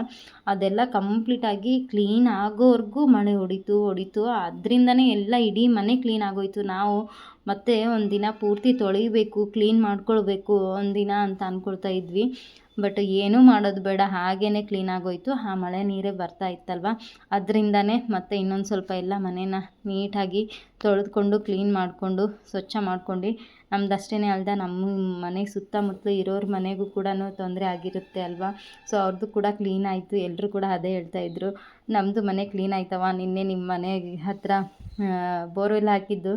ಅದೆಲ್ಲ ಕಂಪ್ಲೀಟಾಗಿ ಕ್ಲೀನ್ ಆಗೋವರೆಗೂ ಮಳೆ ಹೊಡಿತು. ಅದರಿಂದನೇ ಎಲ್ಲ ಇಡೀ ಮನೆ ಕ್ಲೀನ್ ಆಗೋಯಿತು. ನಾವು ಮತ್ತೆ ಒಂದಿನ ಪೂರ್ತಿ ತೊಳಿಬೇಕು, ಕ್ಲೀನ್ ಮಾಡ್ಕೊಳ್ಬೇಕು ಒಂದಿನ ಅಂತ ಅಂದ್ಕೊಳ್ತಾ ಇದ್ವಿ. ಬಟ್ ಏನೂ ಮಾಡೋದು ಬೇಡ, ಹಾಗೇ ಕ್ಲೀನ್ ಆಗೋಯಿತು. ಆ ಮಳೆ ನೀರೇ ಬರ್ತಾ ಇತ್ತಲ್ವ, ಅದರಿಂದನೇ ಮತ್ತೆ ಇನ್ನೊಂದು ಸ್ವಲ್ಪ ಎಲ್ಲ ಮನೇನ ನೀಟಾಗಿ ತೊಳೆದುಕೊಂಡು ಕ್ಲೀನ್ ಮಾಡಿಕೊಂಡು ಸ್ವಚ್ಛ ಮಾಡ್ಕೊಂಡು, ನಮ್ದಷ್ಟೇ ಅಲ್ದ ನಮ್ಮ ಮನೆ ಸುತ್ತಮುತ್ತಲು ಇರೋರ ಮನೆಗೂ ಕೂಡ ತೊಂದರೆ ಆಗಿರುತ್ತೆ ಅಲ್ವಾ. ಸೊ ಅವ್ರದ್ದು ಕೂಡ ಕ್ಲೀನ್ ಆಯಿತು. ಎಲ್ಲರೂ ಕೂಡ ಅದೇ ಹೇಳ್ತಾಯಿದ್ರು, ನಮ್ಮದು ಮನೆ ಕ್ಲೀನ್ ಆಯ್ತವ, ನಿನ್ನೆ ನಿಮ್ಮ ಮನೆ ಹತ್ರ ಬೋರ್ವೆಲ್ ಹಾಕಿದ್ದು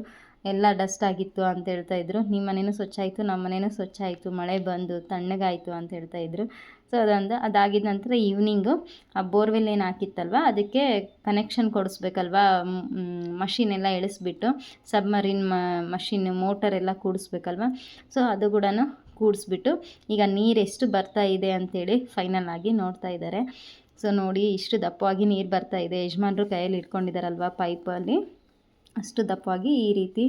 ಎಲ್ಲ ಡಸ್ಟ್ ಆಗಿತ್ತು ಅಂತ ಹೇಳ್ತಾಯಿದ್ರು. ನಿಮ್ಮ ಮನೇನೂ ಸ್ವಚ್ಛ ಆಯಿತು, ನಮ್ಮ ಮನೇನೂ ಸ್ವಚ್ಛ ಆಯಿತು, ಮಳೆ ಬಂದು ತಣ್ಣಗಾಯಿತು ಅಂತ ಹೇಳ್ತಾಯಿದ್ರು. ಸೊ ಅದಾಗಿದ ನಂತರ ಈವ್ನಿಂಗು ಆ ಬೋರ್ವೆಲ್ ಏನು ಹಾಕಿತ್ತಲ್ವ ಅದಕ್ಕೆ ಕನೆಕ್ಷನ್ ಕೊಡಿಸ್ಬೇಕಲ್ವ, ಮಷಿನೆಲ್ಲ ಇಳಿಸ್ಬಿಟ್ಟು ಸಬ್ಮರೀನ್ ಮಷಿನ್ ಮೋಟರೆಲ್ಲ ಕೂಡಿಸ್ಬೇಕಲ್ವ. ಸೊ ಅದು ಕೂಡ ಕೂಡಿಸ್ಬಿಟ್ಟು ಈಗ ನೀರು ಎಷ್ಟು ಬರ್ತಾ ಇದೆ ಅಂಥೇಳಿ ಫೈನಲ್ ಆಗಿ ನೋಡ್ತಾ ಇದ್ದಾರೆ. ಸೊ ನೋಡಿ, ಇಷ್ಟು ದಪ್ಪವಾಗಿ ನೀರು ಬರ್ತಾ ಇದೆ. ಯಜಮಾನ್ರು ಕೈಯಲ್ಲಿ ಇಟ್ಕೊಂಡಿದ್ದಾರಲ್ವ ಪೈಪಲ್ಲಿ, ಅಷ್ಟು ದಪ್ಪವಾಗಿ ಈ ರೀತಿ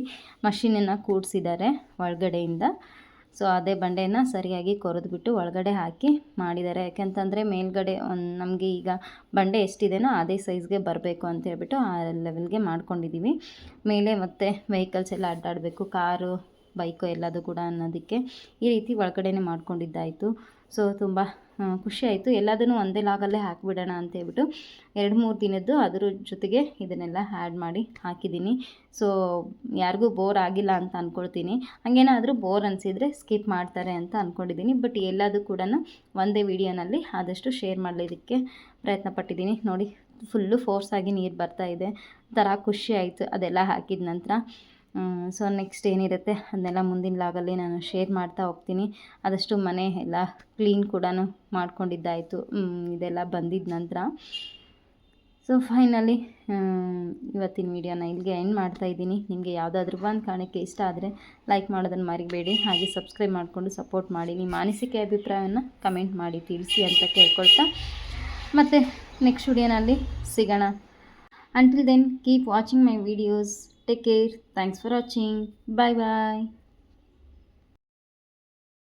ಮಷಿನನ್ನು ಕೂಡಿಸಿದ್ದಾರೆ ಒಳಗಡೆಯಿಂದ. ಸೊ ಅದೇ ಬಂಡೆನ ಸರಿಯಾಗಿ ಕೊರೆದ್ಬಿಟ್ಟು ಒಳಗಡೆ ಹಾಕಿ ಮಾಡಿದ್ದಾರೆ. ಯಾಕೆಂತಂದರೆ ಮೇಲ್ಗಡೆ ನಮಗೆ ಈಗ ಬಂಡೆ ಎಷ್ಟಿದೆಯೋ ಅದೇ ಸೈಜ್ಗೆ ಬರಬೇಕು ಅಂತ ಹೇಳ್ಬಿಟ್ಟು ಆ ಲೆವೆಲ್ಗೆ ಮಾಡ್ಕೊಂಡಿದ್ದೀವಿ. ಮೇಲೆ ಮತ್ತೆ ವೆಹಿಕಲ್ಸ್ ಎಲ್ಲ ಅಡ್ಡಾಡಬೇಕು, ಕಾರು ಬೈಕು ಎಲ್ಲದು ಕೂಡ ಅನ್ನೋದಕ್ಕೆ ಈ ರೀತಿ ಒಳಗಡೆನೇ ಮಾಡ್ಕೊಂಡಿದ್ದಾಯಿತು. ಸೊ ತುಂಬ ಖುಷಿ ಆಯಿತು. ಎಲ್ಲದನ್ನು ಒಂದೇ ಲಾಗಲ್ಲೇ ಹಾಕಿಬಿಡೋಣ ಅಂತೇಳ್ಬಿಟ್ಟು 2-3 ದಿನದ್ದು ಅದ್ರ ಜೊತೆಗೆ ಇದನ್ನೆಲ್ಲ ಆ್ಯಡ್ ಮಾಡಿ ಹಾಕಿದ್ದೀನಿ. ಸೊ ಯಾರಿಗೂ ಬೋರ್ ಆಗಿಲ್ಲ ಅಂತ ಅಂದ್ಕೊಳ್ತೀನಿ. ಹಾಗೇನಾದರೂ ಬೋರ್ ಅನಿಸಿದರೆ ಸ್ಕಿಪ್ ಮಾಡ್ತಾರೆ ಅಂತ ಅಂದ್ಕೊಂಡಿದ್ದೀನಿ. ಬಟ್ ಎಲ್ಲದೂ ಕೂಡ ಒಂದೇ ವಿಡಿಯೋನಲ್ಲಿ ಆದಷ್ಟು ಶೇರ್ ಮಾಡಲಿದ್ದಕ್ಕೆ ಪ್ರಯತ್ನ ಪಟ್ಟಿದ್ದೀನಿ. ನೋಡಿ, ಫುಲ್ಲು ಫೋರ್ಸಾಗಿ ನೀರು ಬರ್ತಾಯಿದೆ, ಒಂಥರ ಖುಷಿ ಆಯಿತು ಅದೆಲ್ಲ ಹಾಕಿದ ನಂತರ. ಸೊ ನೆಕ್ಸ್ಟ್ ಏನಿರುತ್ತೆ ಅದನ್ನೆಲ್ಲ ಮುಂದಿನ ಲಾಗಲ್ಲಿ ನಾನು ಶೇರ್ ಮಾಡ್ತಾ ಹೋಗ್ತೀನಿ. ಆದಷ್ಟು ಮನೆ ಎಲ್ಲ ಕ್ಲೀನ್ ಕೂಡ ಮಾಡ್ಕೊಂಡಿದ್ದಾಯಿತು ಇದೆಲ್ಲ ಬಂದಿದ್ದ ನಂತರ. ಸೊ ಫೈನಲಿ ಇವತ್ತಿನ ವೀಡಿಯೋನ ಇಲ್ಲಿಗೆ ಎಂಡ್ ಮಾಡ್ತಾಯಿದ್ದೀನಿ. ನಿಮಗೆ ಯಾವುದಾದ್ರೂ ಒಂದು ಕಾರಣಕ್ಕೆ ಇಷ್ಟ ಆದರೆ ಲೈಕ್ ಮಾಡೋದನ್ನು ಮರಿಬೇಡಿ. ಹಾಗೆ ಸಬ್ಸ್ಕ್ರೈಬ್ ಮಾಡಿಕೊಂಡು ಸಪೋರ್ಟ್ ಮಾಡಿ. ನಿಮ್ಮ ಅನಿಸಿಕೆ ಅಭಿಪ್ರಾಯವನ್ನು ಕಮೆಂಟ್ ಮಾಡಿ ತಿಳಿಸಿ ಅಂತ ಕೇಳ್ಕೊಳ್ತಾ, ಮತ್ತು ನೆಕ್ಸ್ಟ್ ವಿಡಿಯೋನಲ್ಲಿ ಸಿಗೋಣ. Until then keep watching my videos. Take care. Thanks for watching. Bye bye.